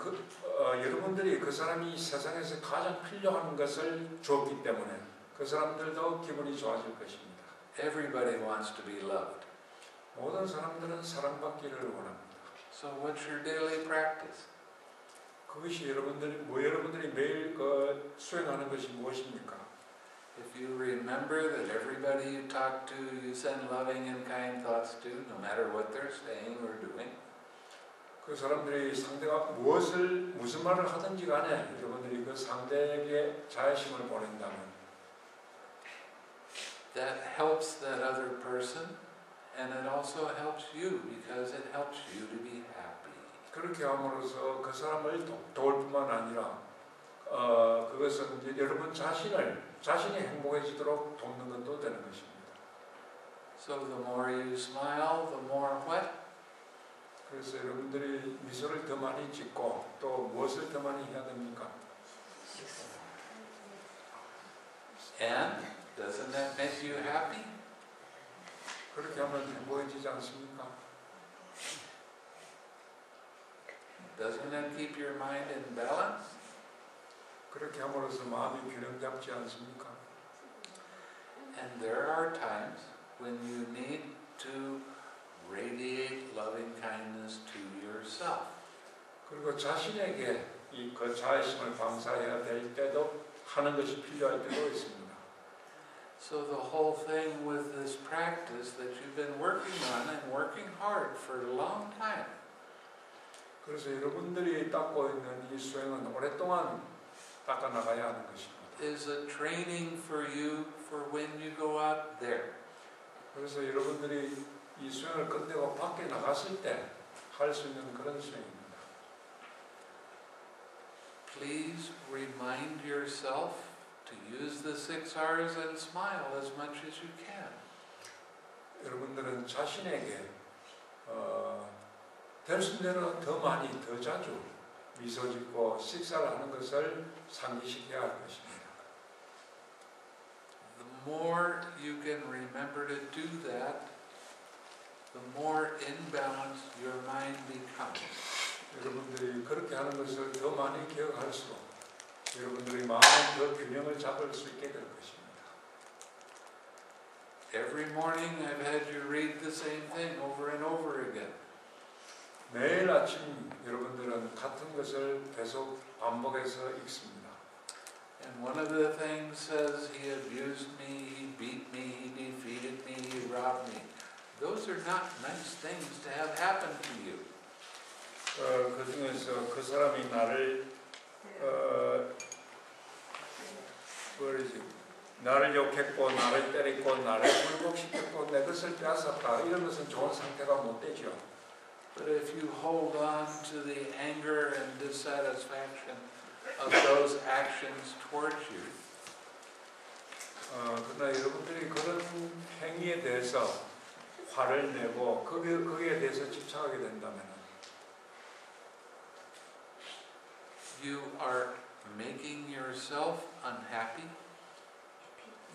여러분들이 그 사람이 세상에서 가장 필요한 것을 줬기 때문에 그 사람들도 기분이 좋아질 것입니다. Everybody wants to be loved. 모든 사람들은 사랑받기를 원합니다. So what's your daily practice? 그것이 여러분들이 매일 수행하는 것이 무엇입니까? If you remember that everybody you talk to, you send loving and kind thoughts to, no matter what they're saying or doing. 그 사람들이 상대가 무슨 말을 하든지 간에 여러분들이 그 상대에게 자애심을 보낸다면 That helps that other person, and it also helps you because it helps you to be happy. 그렇게 함으로써 그 사람을 도울 뿐만 아니라 그것은 이제 여러분 자신이 행복해지도록 돕는 것도 되는 것입니다. So the more you smile, the more what? 그래서 여러분들이 미소를 더 많이 짓고 또 무엇을 더 많이 해야 됩니까? And doesn't that make you happy? 그렇게 하면 행복해지지 않습니까? Doesn't that keep your mind in balance? 그렇게 함으로써 마음이 균형 잡지 않습니까? And there are times when you need to radiate loving kindness to yourself. 그리고 자신에게 그 자애심을 방사해야 될 때도 하는 것이 필요할 때도 있습니다. So the whole thing with this practice that you've been working on and working hard for a long time. 그래서 여러분들이 닦고 있는 이 수행은 오랫동안 닦아 나가야 하는 것입니다. Is a training for you for when you go out there. 그래서 여러분들이 이 수행을 끝내고 밖에 나갔을 때 할 수 있는 그런 수행입니다. Please remind yourself to use the 6 R's and smile as much as you can. 여러분들은 자신에게 될 수 있는 대로 더 많이, 더 자주 미소 짓고 식사를 하는 것을 상기시켜야 할 것입니다. The more you can remember to do that, the more in balance your mind becomes. 여러분들이 그렇게 하는 것을 더 많이 기억할수록 여러분들이 마음의 더 균형을 잡을 수 있게 될 것입니다. Every morning I've had you read the same thing over and over again. 매일 아침 여러분들은 같은 것을 계속 반복해서 읽습니다. And one of the things says, he abused me, he beat me, he defeated me, he robbed me. Those are not nice things to have happen to you. 그 중에서 그 사람이 나를 나를 욕했고 나를 때렸고 나를 굴복시켰고 내 것을 빼앗았다. 이런 것은 좋은 상태가 못 되죠. But if you hold on to the anger and dissatisfaction of those actions towards you, 그러나 여러분들이 그런 행위에 대해서 화를 내고 거기에 대해서 집착하게 된다면 you are making yourself unhappy,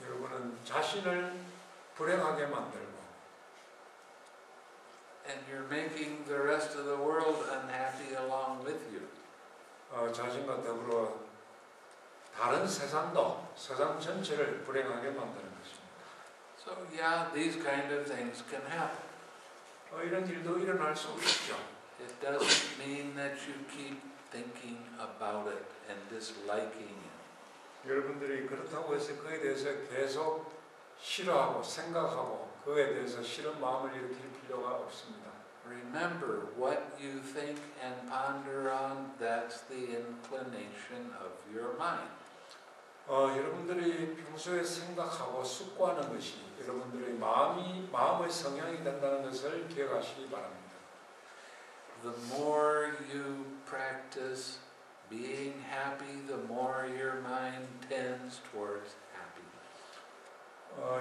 여러분은 자신을 불행하게 만들고 and you're making the rest of the world unhappy along with you. 자신과 더불어 다른 세상도 세상 전체를 불행하게 만드는 것입니다. So yeah, these kind of things can happen. 이런 일도 일어날 수 있죠. It doesn't mean that you keep thinking about it and disliking it. 여러분들이 그렇다고 해서 그에 대해서 계속 싫어하고 생각하고 그에 대해서 싫은 마음을 일으킬 필요가 없습니다. Remember, what you think and ponder on, that's the inclination of your mind. 여러분들이 평소에 생각하고 숙고하는 것이 여러분들의 마음의 성향이 된다는 것을 기억하시기 바랍니다. The more you practice being happy, the more your mind tends towards happiness.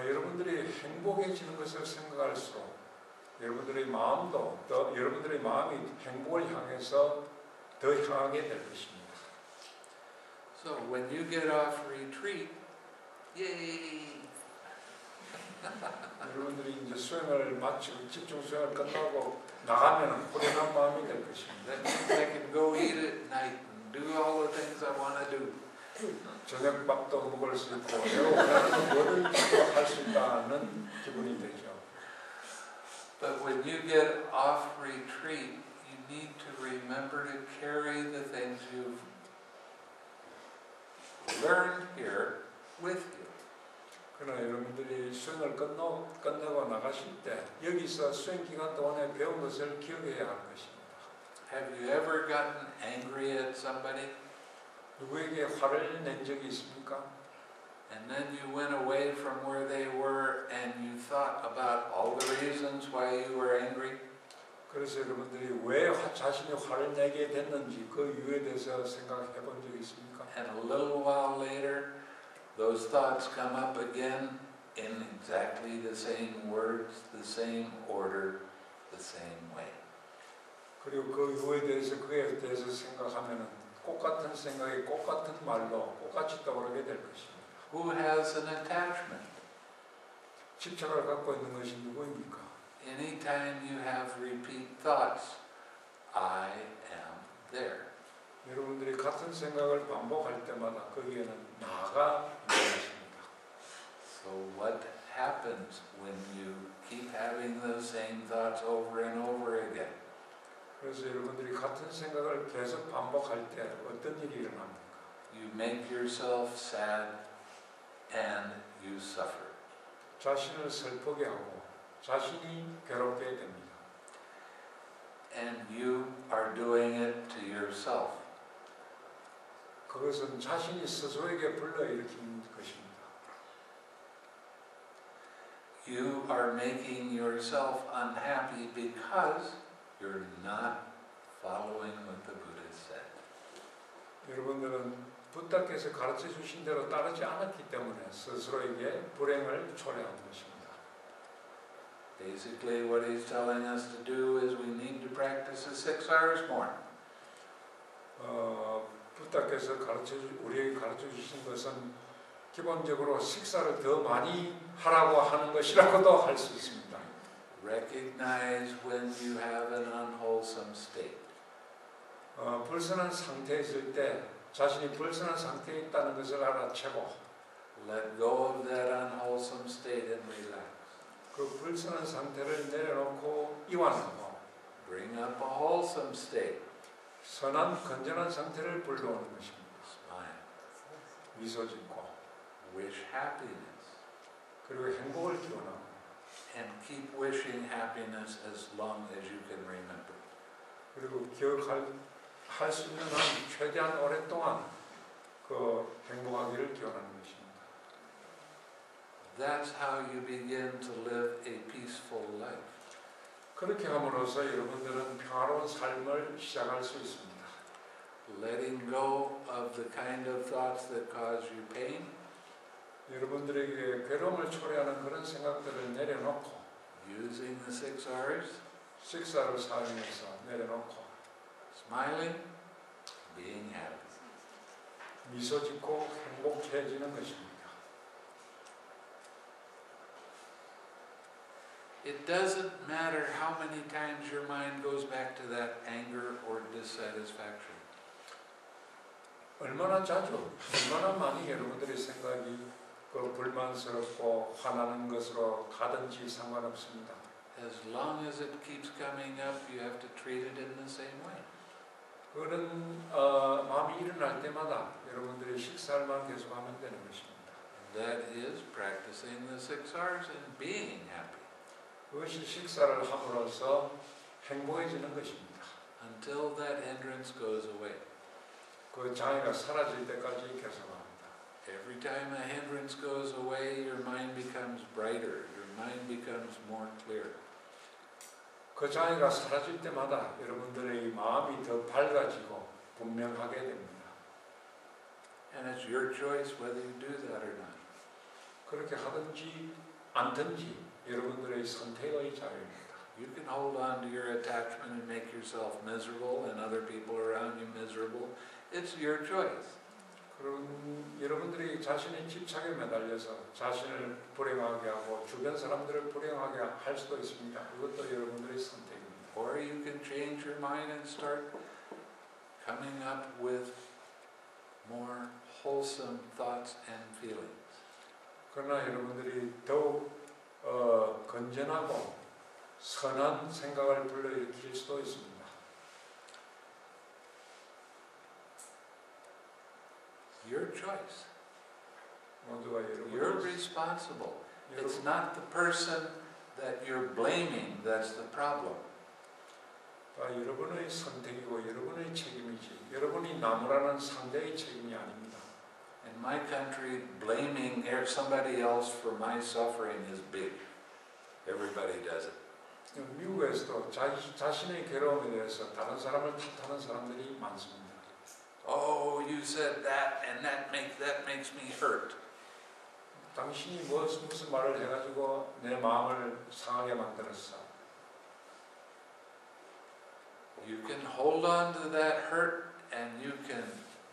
여러분들이 행복해지는 것을 생각할수록 여러분들의 마음도 여러분들의 마음이 행복을 향해서 더 향하게 될 것입니다. So when you get off retreat, yay! 여러분들이 이제 수행을 마치고 집중 수행을 끝나고 나가면 후련한 마음이 될 것입니다. That means I can go eat at night and do all the things I want to do. 저녁밥도 먹을 수 있고 내가 원하는 뭐든지 할 수 있다는 기분이 되죠. But when you get off retreat, you need to remember to carry the things you've learned here with you. 그러나 여러분들이 수행을 끝내고 나가실 때 여기서 수행 기간 동안에 배운 것을 기억해야 하는 것입니다. Have you ever gotten angry at somebody 누구에게 화를 낸 적이 있습니까? and then you went away from where they were and you thought about all the reasons why you were angry? 그래서 여러분들이 왜 자신이 화를 내게 됐는지 그 이유에 대해서 생각해 본 적이 있습니까? And a little while later, those thoughts come up again in exactly the same words, the same order, the same way. 그리고 그 이유에 대해서 그에 대해서 생각하면 똑같은 생각이 똑같은 말로 똑같이 떠오르게 될 것입니다. Who has an attachment? 집착을 갖고 있는 것이 누구입니까? Anytime you have repeat thoughts, I am there. 여러분들이 같은 생각을 반복할 때마다 거기에는 나가 있는 것입니다. So what happens when you keep having those same thoughts over and over again? 그래서 여러분들이 같은 생각을 계속 반복할 때 어떤 일이 일어납니까? You make yourself sad and you suffer. 자신을 슬프게 하고 자신이 괴롭게 됩니다. And you are doing it to yourself. 그것은 자신이 스스로에게 불러일으킨 것입니다. You are making yourself unhappy because you're not following what the Buddha said. 여러분들은 부다께서 가르쳐 주신 대로 따르지 않았기 때문에 스스로에게 불행을 초래한 것입니다. Basically, what he's telling us to do is we need to practice 6 hours more. 부다께서 우리에게 가르쳐 주신 것은 기본적으로 식사를 더 많이 하라고 하는 것이라고도 할 수 있습니다. Recognize when you have an unwholesome state. 불선한 상태에 있을 때 자신이 불선한 상태에 있다는 것을 알아채고 Let go of that unwholesome state and relax. 그 불선한 상태를 내려놓고 이완하고 Bring up a wholesome state. 선한 건전한 상태를 불러오는 것입니다. Smile. 미소 짓고 Wish happiness. 그리고 행복을 기원하고 And keep wishing happiness as long as you can remember. 그리고 기억할 수 있는 한 최대한 오랫동안 그 행복하기를 기원하는 것입니다. That's how you begin to live a peaceful life. 그렇게 함으로써 여러분들은 평화로운 삶을 시작할 수 있습니다. Letting go of the kind of thoughts that cause you pain. 여러분들에게 괴로움을 초래하는 그런 생각들을 내려놓고 Using the 6 R's. 식사를 사용해서 내려놓고 Smiling. Being happy. 미소 짓고 행복해지는 것입니다. It doesn't matter how many times your mind goes back to that anger or dissatisfaction. 얼마나 자주, 얼마나 많이 여러분들의 생각이 그 불만스럽고 화나는 것으로 가든지 상관없습니다. As long as it keeps coming up, you have to treat it in the same way. 그런 마음이 일어날 때마다 여러분들의 식사만 계속하면 되는 것입니다. That is practicing the 6 R's and being happy. 그것이 식사를 함으로써 행복해지는 것입니다. Until that hindrance goes away. 그 장애가 사라질 때까지 계속합니다. Every time a hindrance goes away, your mind becomes brighter. Your mind becomes more clear. 그 장애가 사라질 때마다 여러분들의 마음이 더 밝아지고 분명하게 됩니다. And it's your choice whether you do that or not. 그렇게 하든지 않든지 여러분들의 선택의 자유입니다. You can hold on to your attachment and make yourself miserable and other people around you miserable. It's your choice. 그럼 여러분들이 자신의 집착에 매달려서 자신을 불행하게 하고 주변 사람들을 불행하게 할 수도 있습니다. 그것도 여러분들의 선택입니다. Or you can change your mind and start coming up with more wholesome thoughts and feelings. 그러나 여러분들이 더욱 건전하고 선한 생각을 불러일으킬 수도 있습니다. Your choice. 모두가 You're responsible. It's not the person that you're blaming that's the problem. 여러분의 선택이고 여러분의 책임이지 여러분이 나무라는 상대의 책임이 아닙니다. In my country, blaming somebody else for my suffering is big. Everybody does it. 미국에서도 자신의 괴로움에 대해서 다른 사람을 탓하는 사람들이 많습니다. Oh, you said that, and that makes me hurt. 당신이 무슨 말을 해가지고 내 마음을 상하게 만들었어. You can hold on to that hurt, and you can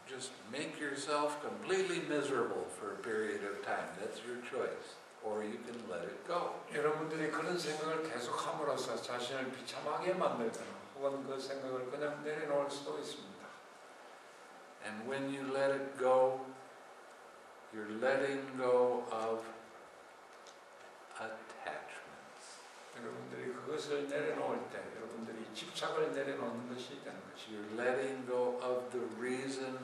just make yourself completely miserable for a period of time. That's your choice. Or you can let it go. 여러분들이 그런 생각을 계속함으로써 자신을 비참하게 만들거나 혹은 그 생각을 그냥 내려놓을 수도 있습니다. And when you let it go, you're letting go of attachments. 여러분들이 그것을 내려놓을 때 여러분들이 집착을 내려놓는 것이 되는 것이죠. You're letting go of the reason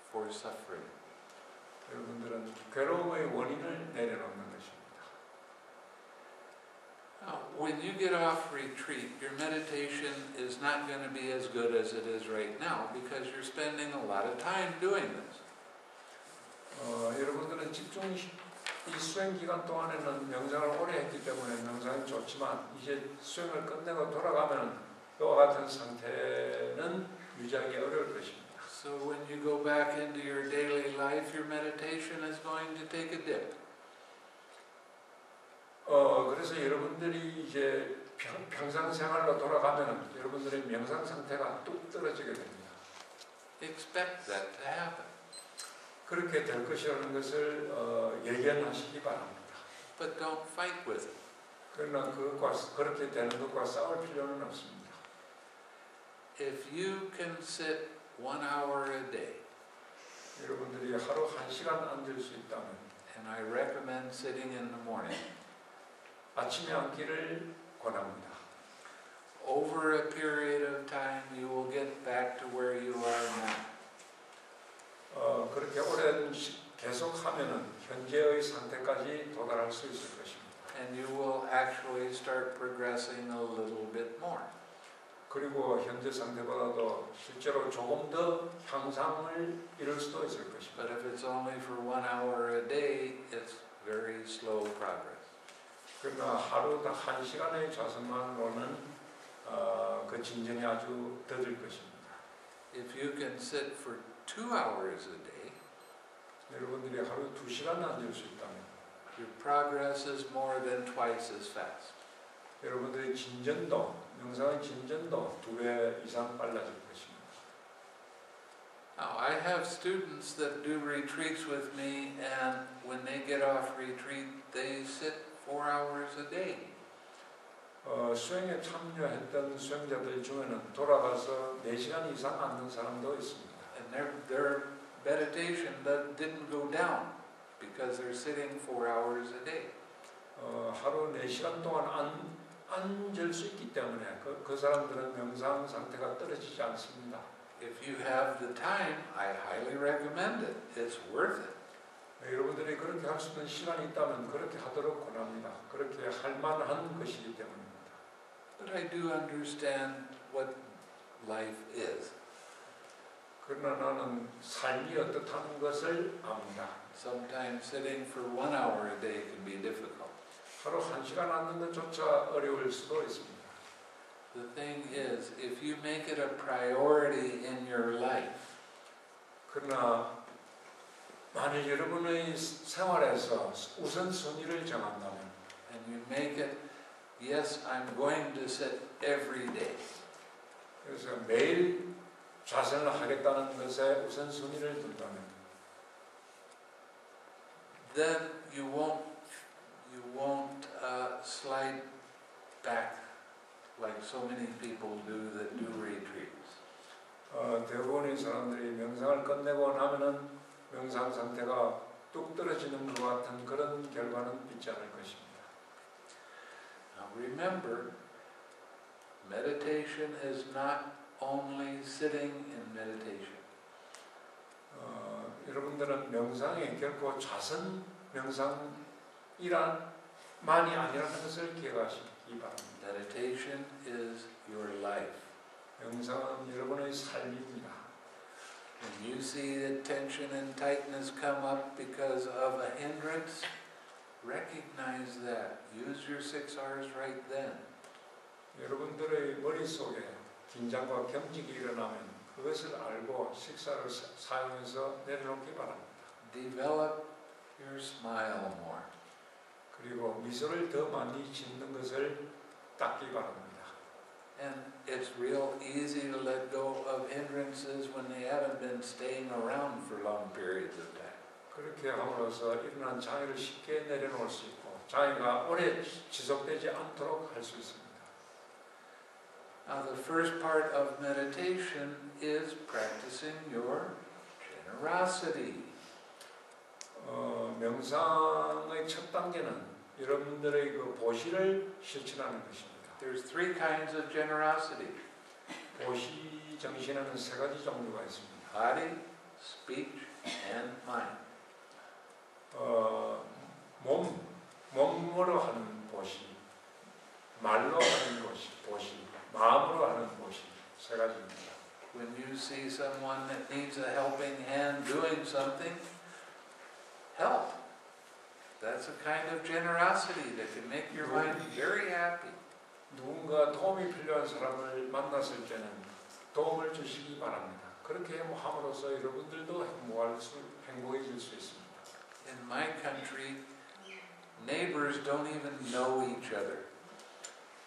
for suffering. 여러분들은 괴로움의 원인을 내려놓는 것입니다. Now, when you get off retreat, your meditation is not going to be as good as it is right now because you're spending a lot of time doing this. 여러분들은 이 수행 기간 동안에는 명상을 오래 했기 때문에 명상이 좋지만 이제 수행을 끝내고 돌아가면 그와 같은 상태는 유지하기 어려울 것입니다. So when you go back into your daily life, your meditation is going to take a dip. 그래서 여러분들이 이제 평상 생활로 돌아가면 여러분들의 명상 상태가 뚝 떨어지게 됩니다. Expect that to happen. 그렇게 될 것이라는 것을 예견하시기 바랍니다. But don't fight with it. 그러나 그렇게 되는 것과 싸울 필요는 없습니다. If you can sit 1 hour a day, 여러분들이 하루 1시간 앉을 수 있다면, and I recommend sitting in the morning, 아침에 앉기를 권합니다. over a period of time you will get back to where you are now. 그렇게 오랜 계속하면은 현재의 상태까지 도달할 수 있을 것입니다. And you will actually start progressing a little bit more. 그리고 현재 상태보다도 실제로 조금 더 향상을 이룰 수도 있을 것입니다. But if it's only for 1 hour a day, it's very slow progress. 그러나 하루 1시간의 좌선만으로는 그 진전이 아주 더딜 것입니다. If you can sit for 2 hours a day, 여러분들이 하루 2시간 앉을 수 있다면 your progress is more than twice as fast. 여러분들의 진전도, 명상의 진전도 2배 이상 빨라질 것입니다. Now, I have students that do retreats with me, and when they get off retreat, they sit 4 hours a day. 수행에 참여했던 수행자들 중에는 돌아가서 4시간 이상 앉는 사람도 있습니다. And their meditation didn't go down because they're sitting 4 hours a day. 하루 4시간 동안 앉을 수 있기 때문에 그 사람들은 명상 상태가 떨어지지 않습니다. If you have the time, I highly recommend it. It's worth it. 여러분들이 그렇게 할 수 있는 시간이 있다면 그렇게 하도록 권합니다. 그렇게 할 만한 것이기 때문입니다. But I do understand what life is. 그러나 나는 삶이 어떻다는 것을 압니다. Sometimes sitting for 1 hour a day can be difficult. 하루 1시간 앉는 것조차 어려울 수도 있습니다. The thing is, if you make it a priority in your life, 그러나 만일 여러분의 생활에서 우선순위를 정한다면 and you make it, yes, I'm going to sit every day. 그래서 매일 좌선을 하겠다는 것에 우선순위를 둔다면 then you won't slide back like so many people do that do retreats. 대부분의 사람들이 명상을 끝내고 나면은 명상 상태가 뚝 떨어지는 것 같은 그런 결과는 있지 않을 것입니다. Now remember, meditation is not only sitting in meditation. 여러분들은 명상이 결코 좌선 명상만이 아니라는 것을 기억하시기 바랍니다. Meditation is your life. 명상은 여러분의 삶입니다. When you see that tension and tightness come up because of a hindrance, recognize that. Use your 6 hours right then. 여러분들의 머릿속에 긴장과 경직이 일어나면 그것을 알고 식사를 사용해서 내려놓기 바랍니다. Develop your smile more. 그리고 미소를 더 많이 짓는 것을 닦기 바랍니다. And it's real easy to let go of hindrances when they haven't been staying around for long periods of time. 그렇게 함으로써 일어난 장애를 쉽게 내려놓을 수 있고 장애가 오래 지속되지 않도록 할 수 있습니다. Now the first part of meditation is practicing your generosity. 명상의 첫 단계는 여러분들의 그 보시를 실천하는 것입니다. There's 3 kinds of generosity. 보시 정신에는 3가지 종류가 있습니다. Body, speech, and mind. 몸으로 하는 보시, 말로 하는 보시, 마음으로 하는 보시 3가지입니다. When you see someone that needs a helping hand doing something, help. That's a kind of generosity that can make your mind very happy. 누군가 도움이 필요한 사람을 만났을 때는 도움을 주시기 바랍니다. 그렇게 함으로써 여러분들도 행복해질 수 있습니다. In my country, neighbors don't even know each other.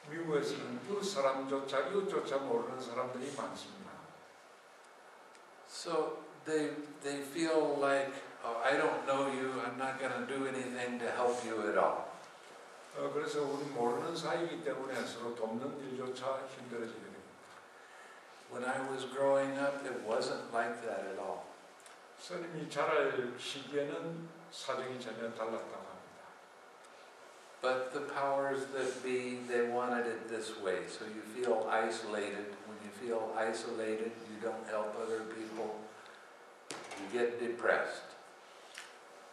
미국에서는 이웃조차 모르는 사람들이 많습니다. So they feel like, oh, I don't know you, I'm not going to do anything to help you at all. 그래서 우리 모르는 사이이기 때문에 서로 돕는 일조차 힘들어지게 됩니다. When I was growing up, it wasn't like that at all. 스님이 자랄 시기에는 사정이 전혀 달랐다고 합니다. But the powers that be, they wanted it this way. So you feel isolated. When you feel isolated, you don't help other people. You get depressed.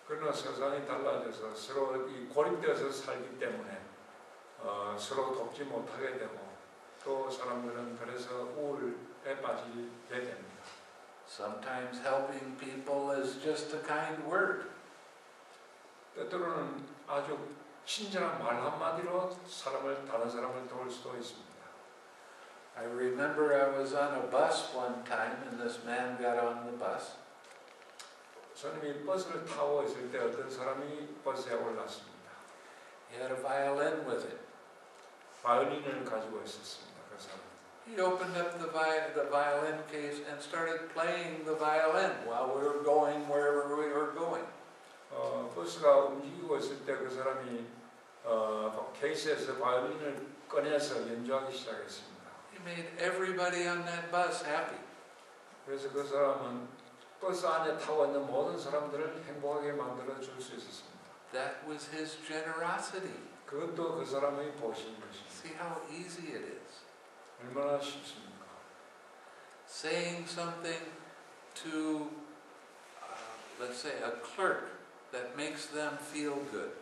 그러나 세상이 달라져서 서로 고립되어서 살기 때문에 서로 돕지 못하게 되고 또 사람들은 그래서 우울에 빠지게 됩니다. Sometimes helping people is just a kind word. 때때로는 아주 친절한 말 한마디로 다른 사람을 도울 수도 있습니다. I remember I was on a bus one time and this man got on the bus. 저는 이 버스를 타고 있을 때 어떤 사람이 버스에 올랐습니다. He had a violin with him. 바이올린을 가지고 있었습니다. 그 사람. He opened up the violin case and started playing the violin while we were going wherever we were going. 버스가 움직이고 있을 때 그 사람이 케이스에서 바이올린을 꺼내서 연주하기 시작했습니다. He made everybody on that bus happy. 그래서 그 사람은 버스 안에 타고 있는 모든 사람들을 행복하게 만들어 줄 수 있었습니다. That was his generosity. 그것도 그 사람의 보신 것입니다. See how easy it is. 얼마나 쉽습니까? Saying something to, let's say, a clerk that makes them feel good.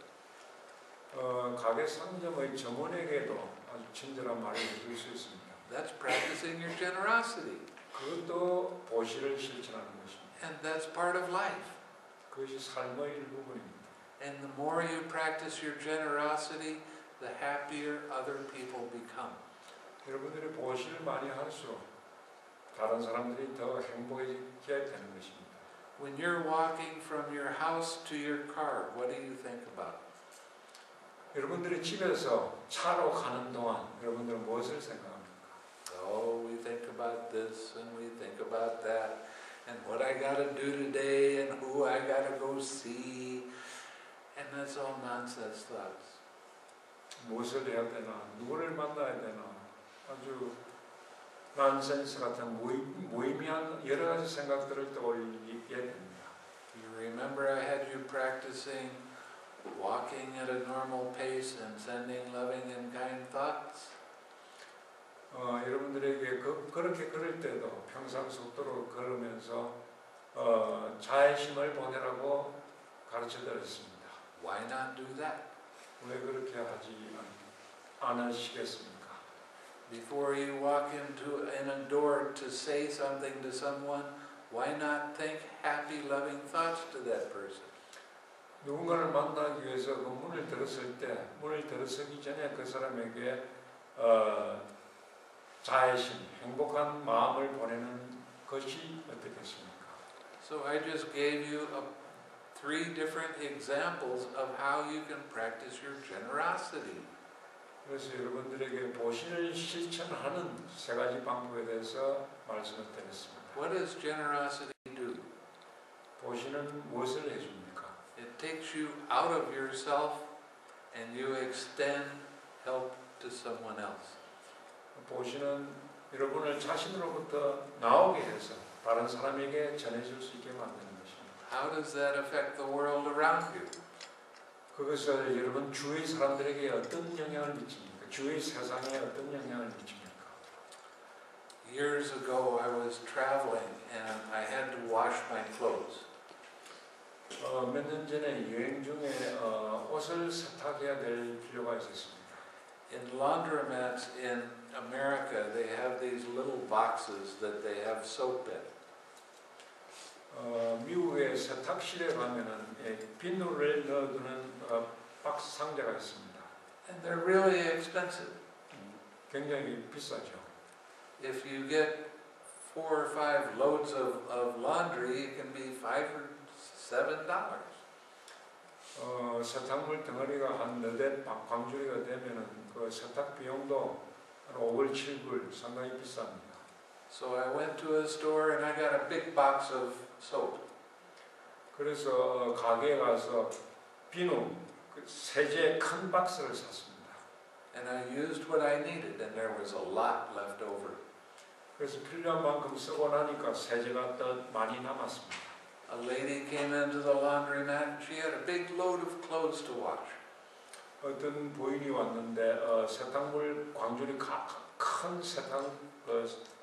가게 상점의 점원에게도 아주 친절한 말을 해줄 수 있습니다. That's practicing your generosity. 그것도 보시를 실천하는 것입니다. And that's part of life. 그것이 삶의 일부분입니다. And the more you practice your generosity, the happier other people become. 여러분들이 보시를 많이 할수록 다른 사람들이 더 행복해지게 되는 것입니다. When you're walking from your house to your car, what do you think about? 여러분들이 집에서 차로 가는 동안 여러분들은 무엇을 생각합니까? Oh, we think about this and we think about that and what I got to do today and who I got to go see, and that's all nonsense thoughts. 무엇을 해야 되나, 누구를 만나야 되나, 아주 난센스 같은 무의미한 여러 가지 생각들을 떠올리게 됩니다. You remember I had you practicing walking at a normal pace and sending loving and kind thoughts? 여러분들에게 그렇게 걸을 때도 평상 속도로 걸으면서 자애심을 보내라고 가르쳐드렸습니다. Why not do that? 왜 그렇게 하지 않으시겠습니까? Before you walk in a door to say something to someone, why not think happy, loving thoughts to that person? 누군가를 만나기 위해서 그 문을 들어서기 전에 그 사람에게 자애심, 행복한 마음을 보내는 것이 어떻겠습니까? So I just gave you 3 different examples of how you can practice your generosity. 그래서 여러분들에게 보시를 실천하는 3가지 방법에 대해서 말씀을 드렸습니다. What does generosity do? 보시는 무엇을 해줍니까? It takes you out of yourself and you extend help to someone else. 보시는 여러분을 자신으로부터 나오게 해서 다른 사람에게 전해줄 수 있게 만드는 것입니다. How does that affect the world around you? 그것을 여러분 주위 사람들에게 어떤 영향을 미칩니까? 주위 세상에 어떤 영향을 미칩니까? Years ago I was traveling and I had to wash my clothes. 몇 년 전에 여행 중에 옷을 세탁해야 될 필요가 있었습니다. In laundromats in America, they have these little boxes that they have soap in. 미국의 세탁실에 가면은 비누를 넣어두는 박스 상자가 있습니다. And they're really expensive. 굉장히 비싸죠. If you get 4 or 5 loads of laundry, it can be $5 or $7. 세탁물 덩어리가 한 4대 광주리가 되면은 그 세탁 비용도 한 5불, 7불 상당히 비쌉니다. So I went to a store and I got a big box of soap. 그래서 가게에 가서 비누 세제 큰 박스를 샀습니다. And I used what I needed and there was a lot left over. 그래서 필요한 만큼 쓰고 나니까 세제가 더 많이 남았습니다. A lady came into the laundromat and she had a big load of clothes to wash. 어떤 부인이 왔는데 세탁물 광주리 큰 세탁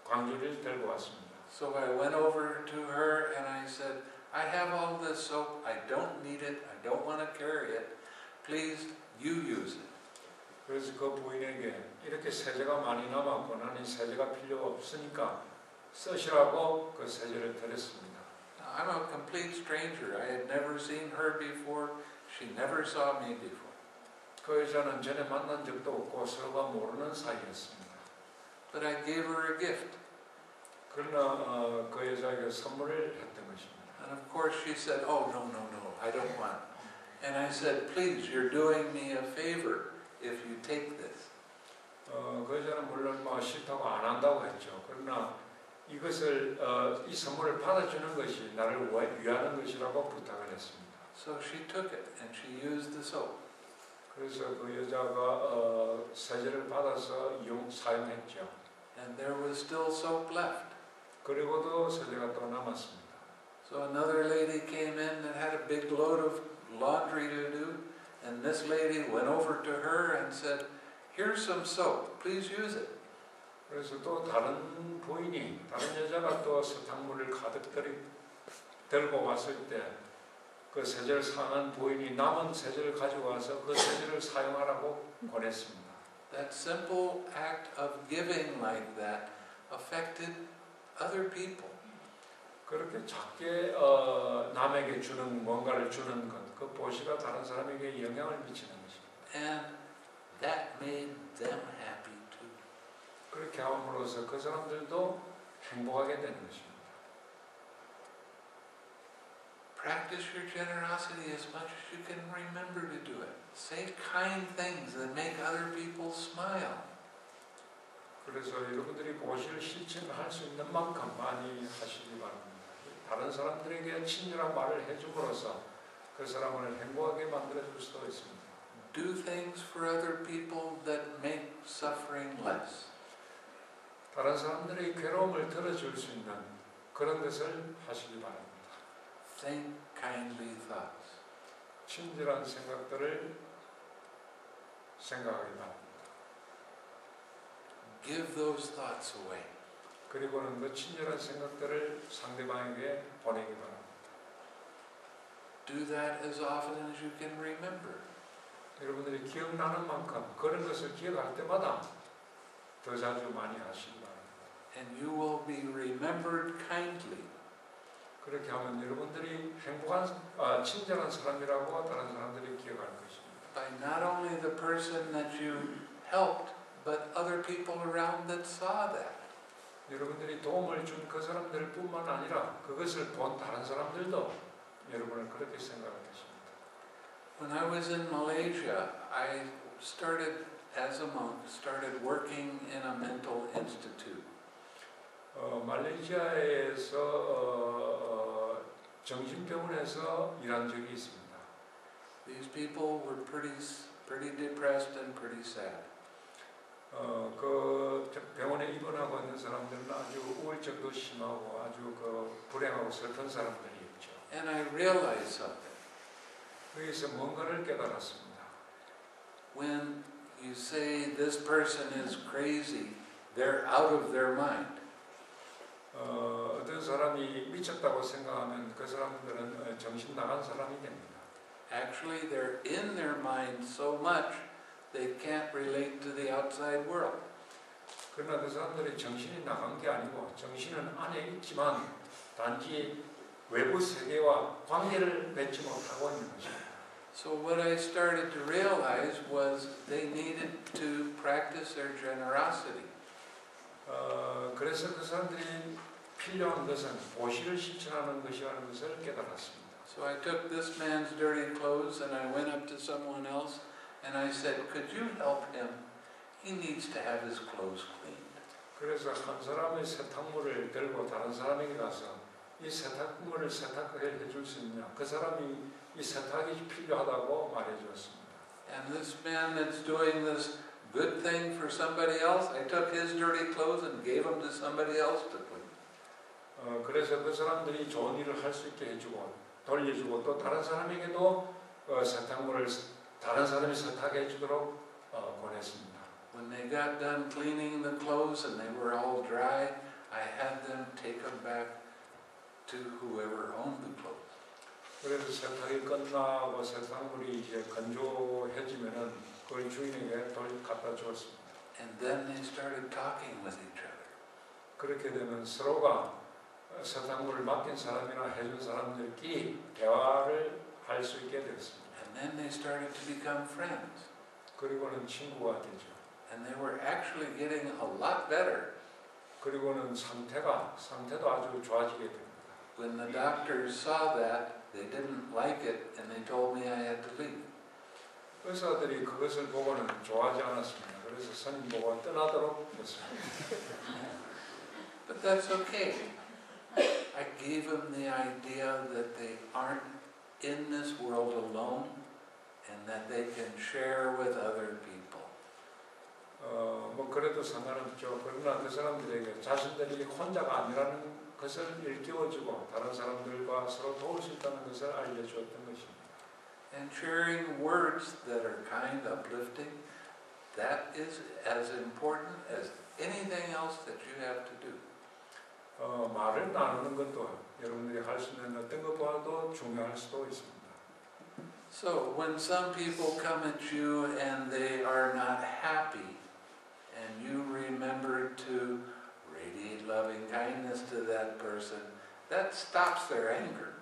광주리를 들고 왔습니다. So I went over to her and I said, I have all this soap, I don't need it, I don't want to carry it, please you use it. 그래서 그 부인에게 이렇게 세제가 많이 남았고 나는 세제가 필요 없으니까 쓰시라고 그 세제를 드렸습니다. Now, I'm a complete stranger. I had never seen her before. She never saw me before. 그 여자는 전에 만난 적도 없고 서로가 모르는 사이였습니다. But I gave her a gift. 그러나 그 여자에게 선물을 했던 것입니다. And of course she said, oh, no, no, no, I don't want. And I said, please, you're doing me a favor if you take this. 그 여자는 물론 뭐 싫다고 안 한다고 했죠. 그러나 이것을 이 선물을 받아주는 것이 나를 위하는 것이라고 부탁을 했습니다. So she took it and she used the soap. 그래서 그 여자가 세제를 받아서 사용했죠. And there was still soap left. 그리고도 세제가 또 남았습니다. So another lady came in and had a big load of laundry to do, and this lady went over to her and said, here's some soap, please use it. 그래서 또 다른 부인이, 다른 여자가 또 세탁물을 가득 들고 왔을 때 그 세제를 사용한 부인이 남은 세제를 가지고 와서 그 세제를 사용하라고 권했습니다. That simple act of giving like that affected other people. 그렇게 작게 남에게 주는 뭔가를 주는 것, 그 보시가 다른 사람에게 영향을 미치는 것입니다. And that made them happy too. 그렇게 함으로써 그 사람들도 행복하게 되는 것입니다. Practice your generosity as much as you can remember to do it. Say kind things that make other people smile. 그래서 여러분들이 보시를 실천할 수 있는 만큼 많이 하시기 바랍니다. 다른 사람들에게 친절한 말을 해줌으로써 그 사람을 행복하게 만들어줄 수도 있습니다. Do things for other people that make suffering less. 다른 사람들의 괴로움을 들어줄 수 있는 그런 것을 하시기 바랍니다. Think kindly thoughts. 친절한 생각들을 생각하기 바랍니다. Give those thoughts away. 그리고는 그 친절한 생각들을 상대방에게 보내기 바랍니다. Do that as often as you can remember. 여러분들이 기억나는 만큼 그런 것을 기억할 때마다 더 자주 많이 하시기 바랍니다. And you will be remembered kindly. 그렇게 하면 여러분들이 행복한, 친절한 사람이라고 다른 사람들이 기억할 것입니다. By not only the person that you helped, but other people around that saw that. 여러분들이 도움을 준 그 사람들 뿐만 아니라 그것을 본 다른 사람들도 여러분을 그렇게 생각할 것입니다. When I was in Malaysia, I started, as a monk, started working in a mental institute. 말레이시아에서 정신병원에서 일한 적이 있습니다. These people were pretty depressed and pretty sad. 그 병원에 입원하고 있는 사람들은 아주 우울증도 심하고 아주 그 불행하고 슬픈 사람들이었죠. And I realized something. 거기서 뭔가를 깨달았습니다. When you say this person is crazy, they're out of their mind. 어떤 사람이 미쳤다고 생각하면 그 사람들은 정신 나간 사람이 됩니다. Actually, they're in their mind so much they can't relate to the outside world. 그러나 그 사람들이 정신이 나간 게 아니고 정신은 안에 있지만 단지 외부 세계와 관계를 맺지 못하고 있는 것입니다. So what I started to realize was they needed to practice their generosity. 그래서 그 사람들이 필요한 것은 보시를 실천하는 것이라는 것을 깨달았습니다. So I took this man's dirty clothes and I went up to someone else and I said, could you help him? He needs to have his clothes cleaned. 그래서 한 사람의 세탁물을 들고 다른 사람에게 가서 이 세탁물을 세탁해 줄 수 있냐? 그 사람이 이 세탁이 필요하다고 말해 주었습니다. And this man that's doing this good thing for somebody else, I took his dirty clothes and gave them to somebody else to clean. 그래서 그 사람들이 좋은 일을 할 수 있게 해주고 돌려주고 또 다른 사람에게도 세탁물을 다른 사람이 세탁해 주도록 권했습니다. When they got done cleaning the clothes and they were all dry, I had them take them back to whoever owned the clothes. 그래서 세탁이 끝나고 세탁물이 이제 건조해지면은 그걸 주인에게 갖다 주었습니다. And then they started talking with each other. 그렇게 되면 서로가 세탁물을 맡긴 사람이나 해준 사람들끼리 대화를 할 수 있게 되었습니다. And then they started to become friends. 그리고는 친구가 되죠. And they were actually getting a lot better. 그리고는 상태도 아주 좋아지게 됩니다. When the doctors saw that, they didn't like it and they told me I had to leave. 의사들이 그것을 보고는 좋아하지 않았습니다. 그래서 선임 보고 떠나도록 했습니다. But that's okay. I gave them the idea that they aren't in this world alone and that they can share with other people. 뭐 그래도 상관없죠. 그러나 그 사람들에게 자신들이 혼자가 아니라는 것을 일깨워주고 다른 사람들과 서로 도울 수 있다는 것을 알려주었던 것입니다. And sharing words that are kind, uplifting, that is as important as anything else that you have to do. 말을 나누는 것도 여러분들이 할 수 있는 어떤 것보다도 중요할 수도 있습니다. So when some people come at you and they are not happy, and you remember to radiate loving kindness to that person, that stops their anger.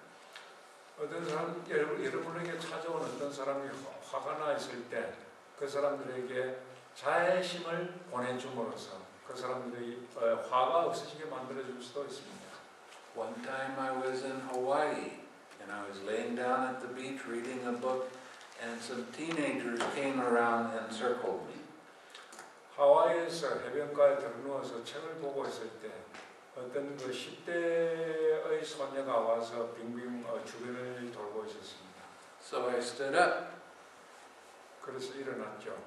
어떤 사람, 여러분에게 찾아온 어떤 사람이 화가 나 있을 때 그 사람들에게 자애심을 보내줌으로써 그 사람들이 화가 없어지게 만들어줄 수도 있습니다. One time I was in Hawaii and I was laying down at the beach reading a book and some teenagers came around and circled me. 하와이에서 해변가에 들어누워서 책을 보고 있을 때 어떤 그 10대의 소녀가 와서 빙빙 주변을 돌고 있었습니다. So I stood up. 그래서 일어났죠.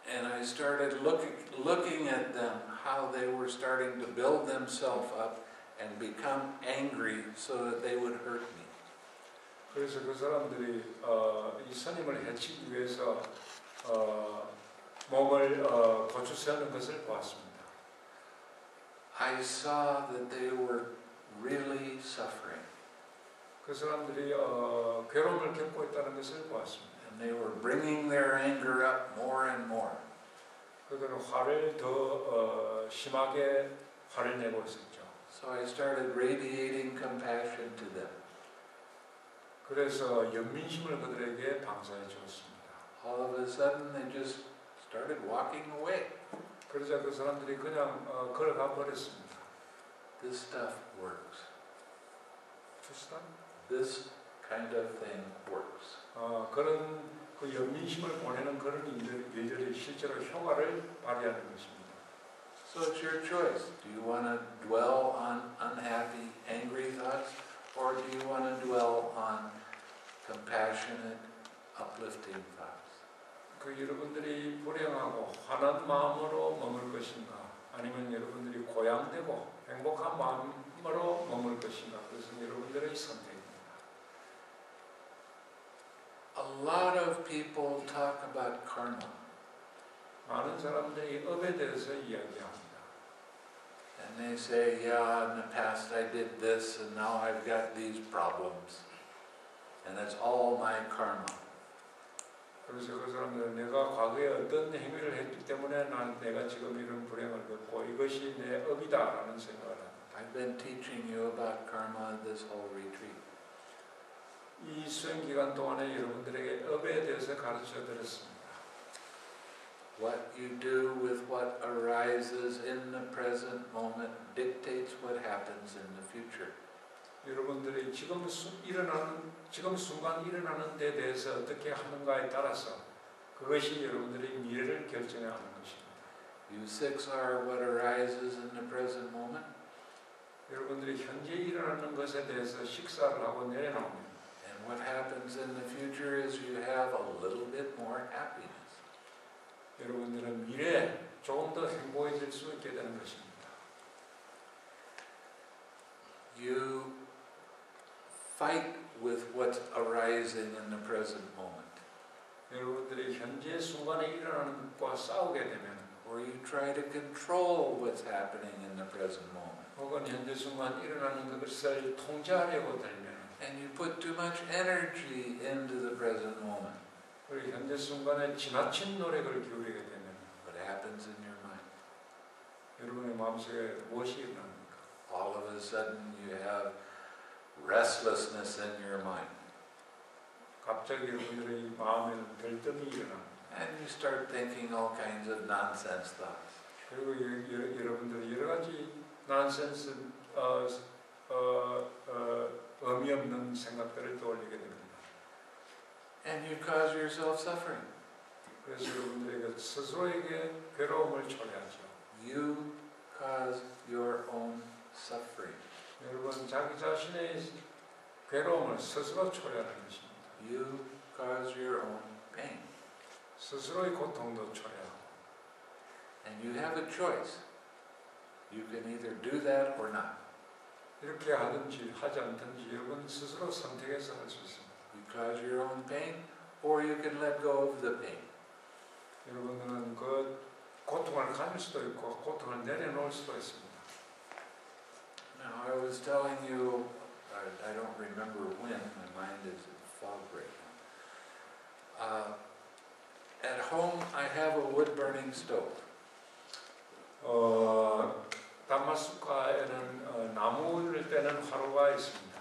And I started looking at them, how they were starting to build themselves up and become angry so that they would hurt me. 그래서 그 사람들이 이 스님을 해치기 위해서 몸을 고쳐 세우는 것을 보았습니다. I saw that they were really suffering. 그 사람들이 괴로움을 겪고 있다는 것을 보았습니다. And they were bringing their anger up more and more. 그들은 화를 더 심하게 화를 내고 있었죠. So I started radiating compassion to them. 그래서 연민심을 그들에게 방사해 주었습니다. All of a sudden they just started walking away. 그러자 그 사람들이 그냥 걸어가 버렸습니다. This stuff works. 투스탄? This kind of thing works. 그런 그 연민심을 보내는 그런 일들이 실제로 효과를 발휘하는 것입니다. So it's your choice. Do you want to dwell on unhappy, angry thoughts, or do you want to dwell on compassionate, uplifting thoughts? 그 여러분들이 불행하고 화난 마음으로 머물 것인가, 아니면 여러분들이 고양되고 행복한 마음으로 머물 것인가, 그것은 여러분들의 선택입니다. A lot of people talk about karma. 많은 사람들이 업에 대해서 이야기합니다. And they say, yeah, in the past I did this and now I've got these problems. And it's all my karma. 그래서 그 사람들은 내가 과거에 어떤 행위를 했기 때문에 내가 지금 이런 불행을 겪고 이것이 내 업이다라는 생각을 합니다. I've been teaching you about karma this whole retreat. 이 수행 기간 동안에 여러분들에게 업에 대해서 가르쳐 드렸습니다. What you do with what arises in the present moment dictates what happens in the future. 여러분들이 지금 순간 일어나는 데 대해서 어떻게 하는가에 따라서 그것이 여러분들의 미래를 결정하는 것입니다. You six are what arises in the present moment. 여러분들이 현재 일어나는 것에 대해서 식사를 하고 내려놓으면 And what happens in the future is you have a little bit more happiness. 여러분들은 미래에 조금 더 행복해질 수 있게 되는 것입니다. You fight with what's arising in the present moment. 여러분들이 현재 순간에 일어나는 것과 싸우게 되면 Or you try to control what's happening in the present moment. 혹은 현재 순간 일어나는 것을 통제하려고 들면 And you put too much energy into the present moment. 우리 현재 순간에 지나친 노력을 기울이게 되면 What happens in your mind? 여러분의 마음속에 무엇이 일어납니까? All of a sudden you have restlessness in your mind. 갑자기 여러분들의 마음에는 들뜸이 일어납니다. And you start thinking all kinds of nonsense thoughts. 그리고 여러분들이 여러 가지 난센스 의미 없는 생각들을 떠올리게 됩니다. And you cause yourself suffering. 그래서 여러분들에게 스스로에게 괴로움을 초래하죠. You cause your own suffering. 여러분 자기 자신의 괴로움을 스스로 초래하는 것입니다. You cause your own pain. 스스로의 고통도 초래하고. And you have a choice. You can either do that or not. 이렇게 하든지 하지 않든지 여러분 스스로 선택해서 할 수 있습니다. You cause your own pain, or you can let go of the pain. 여러분은 그 고통을 가질 수도 있고 고통을 내려놓을 수도 있습니다. Now, I was telling you, I don't remember when, my mind is in fog right now. At home, I have a wood-burning stove. 단마스과에는 나무를 떼는 화로가 있습니다.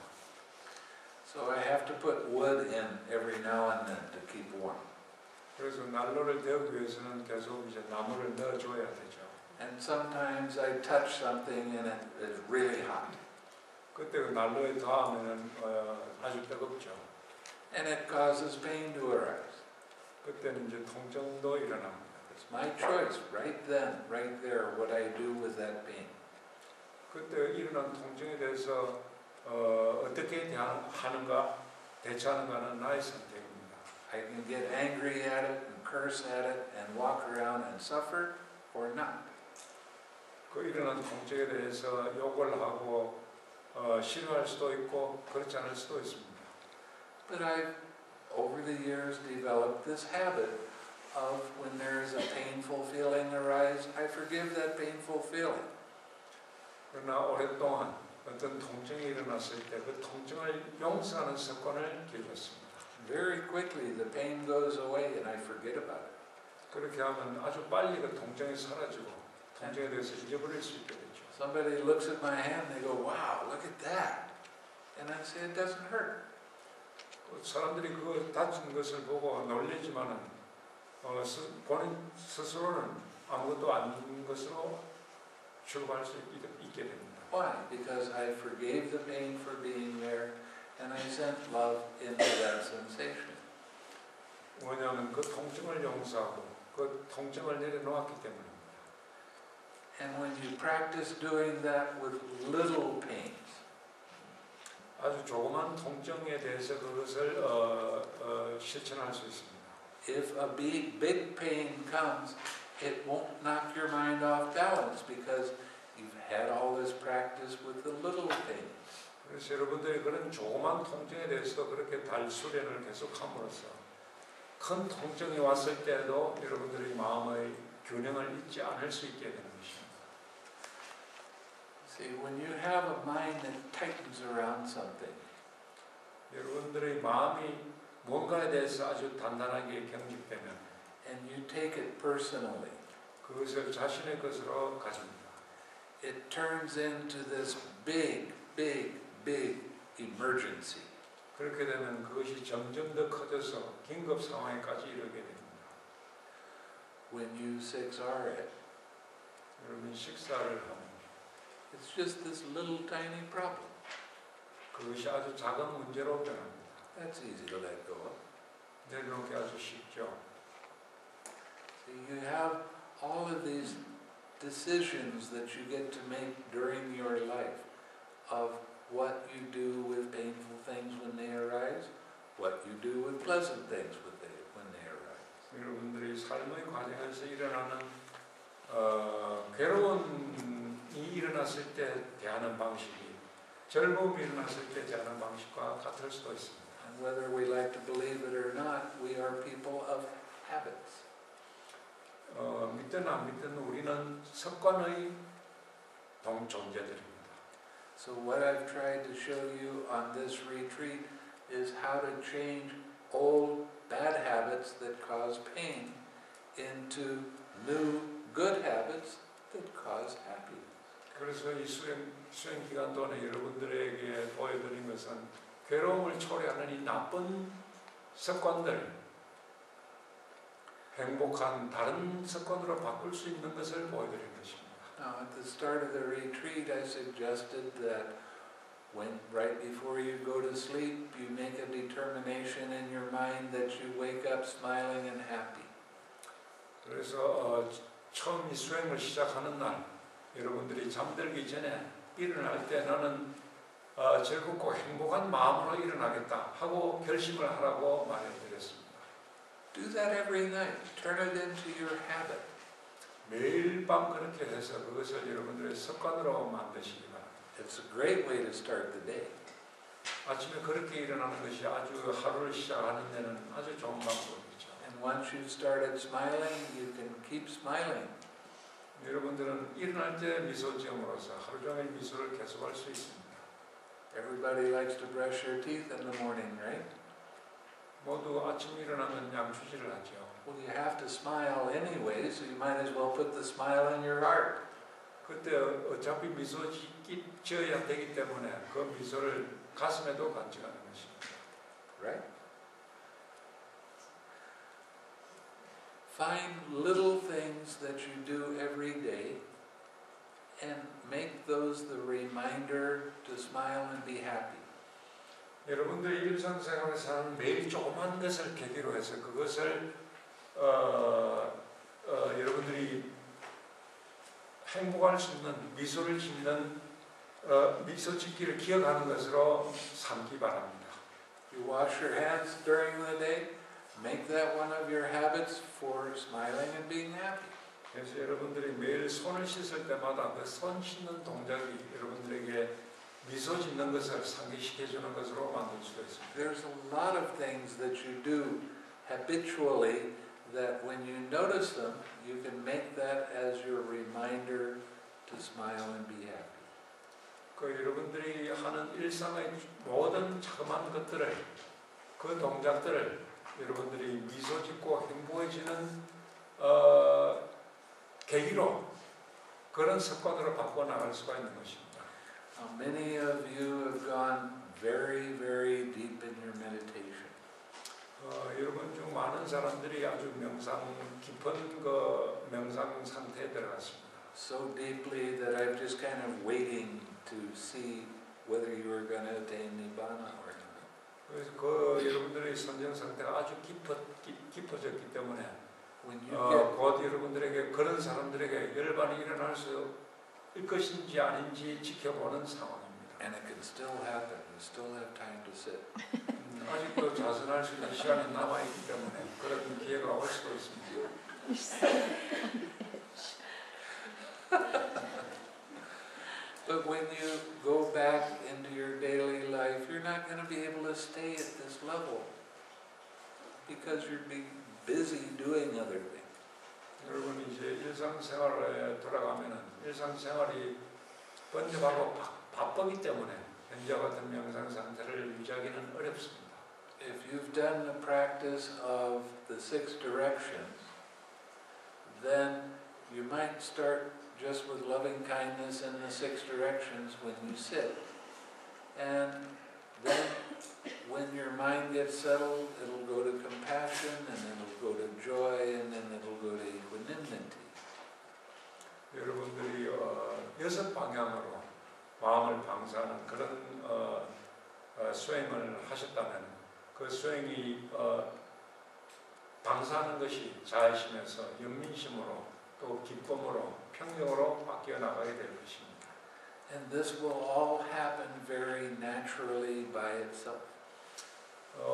So I have to put wood in every now and then to keep warm. 그래서 난로를 데우기 위해서는 계속 이제 나무를 넣어줘야 되죠. And sometimes I touch something and it is really hot. 그때 그 난로에 닿으면은 아주 뜨겁죠. And it causes pain to arise. 그때는 이제 통증도 일어납니다. It's my choice right then, right there, what I do with that pain. 그때 일어난 통증에 대해서 어떻게 하는가, 대처하는가는 나의 선택입니다. I can get angry at it and curse at it and walk around and suffer, or not. 그 일어난 통증에 대해서 욕을 하고 싫어할 수도 있고 그렇지 않을 수도 있습니다. But I've, over the years, developed this habit of when there is a painful feeling arise, I forgive that painful feeling. 그러나 오랫동안 어떤 통증이 일어났을 때 그 통증을 용서하는 습관을 길렀습니다. Very quickly the pain goes away and I forget about it. 그렇게 하면 아주 빨리 그 통증이 사라지고 통증에 대해서 잊어버릴 수 있게 되죠. Somebody looks at my hand, they go, wow, look at that. And I say, it doesn't hurt. 사람들이 그 다친 것을 보고 놀리지만은 본인 스스로는 아무것도 아닌 것으로 출발할 수 있게 됩니다. Why? Because I forgave the pain for being there and I sent love into that sensation. 왜냐하면 그 통증을 용서하고 그 통증을 내려놓았기 때문입니다. And when you practice doing that with little pains, 아주 조그만 통증에 대해서 그것을 실천할 수 있습니다. if a big pain comes, it won't knock your mind off balance because you've had all this practice with the little pains. 그래서 여러분들이 그런 조그만 통증에 대해서도 그렇게 달수련을 계속함으로써 큰 통증이 왔을 때도 여러분들의 마음의 균형을 잊지 않을 수 있게 되는 것입니다. See, when you have a mind that tightens around something, 여러분들의 마음이 뭔가에 대해서 아주 단단하게 경직되면 and you take it personally, 그것을 자신의 것으로 가집니다. it turns into this big emergency. 그렇게 되면 그것이 점점 더 커져서 긴급 상황에까지 이르게 됩니다. When you 6R it, 여러분 식사를 하면 it's just this little tiny problem. 그것이 아주 작은 문제로 변합니다. That's easy to let go of. 내려놓기 아주 쉽죠. See, you have all of these decisions that you get to make during your life of what you do with painful things when they arise, what you do with pleasant things when they arise. 여러분들이 삶의 과정에서 일어나는 괴로움이 일어났을 때 대하는 방식이 즐거움이 일어났을 때 대하는 방식과 같을 수도 있습니다. And whether we like to believe it or not, we are people of habits. 믿든 안 믿든 우리는 습관의 존재들입니다. So what I've tried to show you on this retreat is how to change old bad habits that cause pain into new good habits that cause happiness. 그래서 이 수행 기간 동안에 여러분들에게 보여드린 것은 괴로움을 초래하는 이 나쁜 습관들, 행복한 다른 습관으로 바꿀 수 있는 것을 보여드린 것입니다. Now, at the start of the retreat, I suggested that when right before you go to sleep, you make a determination in your mind that you wake up smiling and happy. 그래서 처음 이 수행을 시작하는 날, 여러분들이 잠들기 전에 일어날 때 나는 즐겁고 행복한 마음으로 일어나겠다 하고 결심을 하라고 말해드렸습니다. Do that every night. Turn it into your habit. 매일 밤 그렇게 해서 그것을 여러분들의 습관으로 만드시기 바랍니다. It's a great way to start the day. 아침에 그렇게 일어나는 것이 아주 하루를 시작하는 데는 아주 좋은 방법이죠. And once you've started smiling, you can keep smiling. 여러분들은 일어날 때 미소 지음으로써 하루 종일 미소를 계속할 수 있습니다. Everybody likes to brush their teeth in the morning, right? 모두 아침 일어나면 양치질을 하죠. Well, you have to smile anyway, so you might as well put the smile in your heart. 그때 어차피 미소 지어야 되기 때문에 그 미소를 가슴에도 간직하는 것입니다. Right? Find little things that you do every day and make those the reminder to smile and be happy. 여러분들이 일상생활에서 하는 매일 조그만 것을 계기로 해서 그것을 여러분들이 행복할 수 있는 미소를 짓는 미소 짓기를 기억하는 것으로 삼기 바랍니다. You wash your hands during the day, make that one of your habits for smiling and being happy. 그래서 여러분들이 매일 손을 씻을 때마다 그 손 씻는 동작이 여러분들에게 미소 짓는 것을 상기시켜 주는 것으로 만들 수가 있습니다. There's a lot of things that you do habitually that when you notice them, you can make that as your reminder to smile and be happy. 그 여러분들이 하는 일상의 모든 자그마한 것들을, 그 동작들을 여러분들이 미소 짓고 행복해지는 계기로 그런 습관으로 바꿔 나갈 수가 있는 것입니다. Many of you have gone very, very deep in your meditation. 여러분 중 많은 사람들이 아주 깊은 그 명상 상태에 들어갔습니다. So deeply that I'm just kind of waiting to see whether you are going to attain nibbana or not. 그래서 그 여러분들의 선정 상태가 아주 깊어졌기 때문에 곧 여러분들에게 그런 사람들에게 열반이 일어날 수 일 것인지 아닌지 지켜보는 상황입니다. And it can still happen. You still have time to sit. 아직도 자선할 수 있는 시간이 남아있기 때문에 그런 기회가 올 수도 있습니다. But when you go back into your daily life, you're not going to be able to stay at this level because you're being busy doing other things. 여러분 이제 일상생활에 돌아가면은 일상생활이 번잡하고 바쁘기 때문에 현재와 같은 명상 상태를 유지하기는 어렵습니다. If you've done the practice of the 6 directions, then you might start just with loving kindness in the 6 directions when you sit. And then when your mind gets settled, it'll go to compassion, and then it'll go to joy, and then it'll go to equanimity. 여러분들이 6 방향으로 마음을 방사하는 그런 수행을 하셨다면 그 수행이 방사하는 것이 자애심에서 연민심으로 또 기쁨으로 평정으로 바뀌어 나가게 될 것입니다. And this will all happen very naturally by itself.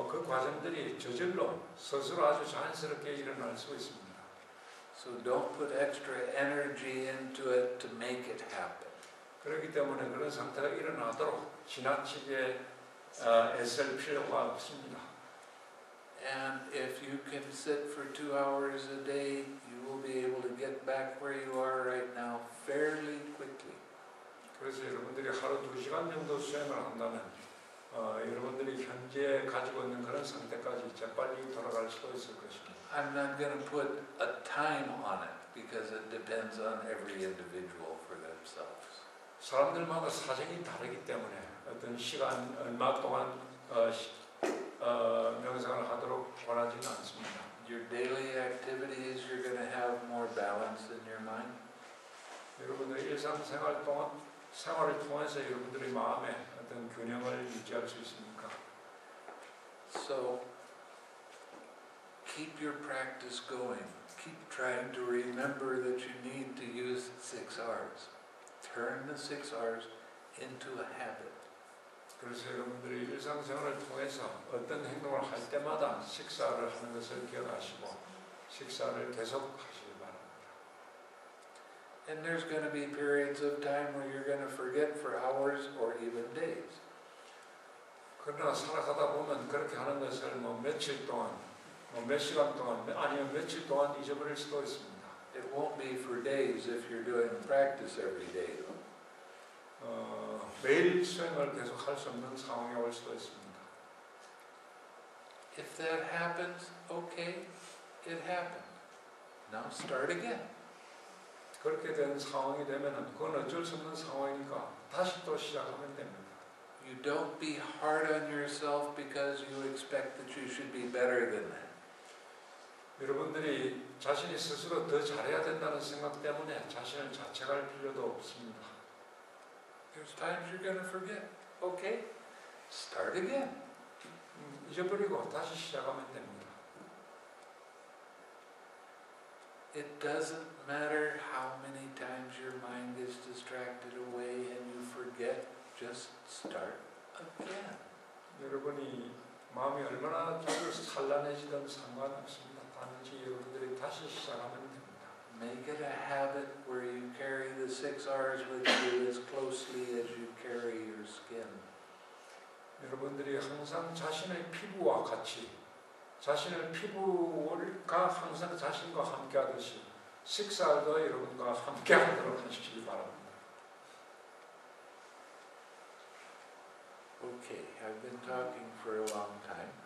그 과정들이 저절로 스스로 아주 자연스럽게 일어날 수 있습니다. So don't put extra energy into it to make it happen. 그렇기 때문에 그런 상태가 일어나도록 지나치게 애쓸 필요가 없습니다. And if you can sit for 2 hours a day, you will be able to get back where you are right now fairly quickly. 그래서 여러분들이 하루 2시간 정도 수행을 한다면 여러분들이 현재 가지고 있는 그런 상태까지 재빨리 돌아갈 수도 있을 것입니다. I'm not going to put a time on it because it depends on every individual for themselves. 사람들마다 사정이 다르기 때문에 어떤 시간 얼마 동안 명상을 하도록 권하지는 않습니다. your daily activities, you're going to have more balance in your mind. 여러분들의 일상생활 동안 생활을 통해서 여러분들의 마음에 어떤 균형을 유지할 수 있습니까? So keep your practice going. Keep trying to remember that you need to use 6 R's. Turn the 6 R's into a habit. 그래서 여러분들이 일상생활을 통해서 어떤 행동을 할 때마다 식사를 하는 것을 기억하시고 식사를 계속 하시기 바랍니다. And there's going to be periods of time where you're going to forget for hours or even days. 그러나 살아가다 보면 그렇게 하는 것을 며칠 동안, 몇 시간 동안, 아니면 며칠 동안 잊어버릴 수도 있습니다. It won't be for days if you're doing practice every day, though. 매일 수행을 계속 할 수 없는 상황이 올 수도 있습니다. If that happens, okay, it happened. Now start again. 그렇게 된 상황이 되면 그건 어쩔 수 없는 상황이니까 다시 또 시작하면 됩니다. You don't be hard on yourself because you expect that you should be better than that. 여러분들이 자신이 스스로 더 잘해야 된다는 생각 때문에 자신을 자책할 필요도 없습니다. There's times you're going to forget. Okay, start again. 잊어버리고 다시 시작하면 됩니다. It doesn't matter how many times your mind is distracted away and you forget, just start again. 여러분이 마음이 얼마나 자주 산란해지든 상관없습니다. 단지 여러분들이 다시 시작하면 됩니다. Make it a habit where you carry the 6 R's with you as closely as you carry your skin. 여러분들이 항상 자신의 피부와 같이 자신의 피부가 항상 자신과 함께 하듯이 식사도 여러분과 함께 하도록 하시기 바랍니다. Okay, I've been talking for a long time.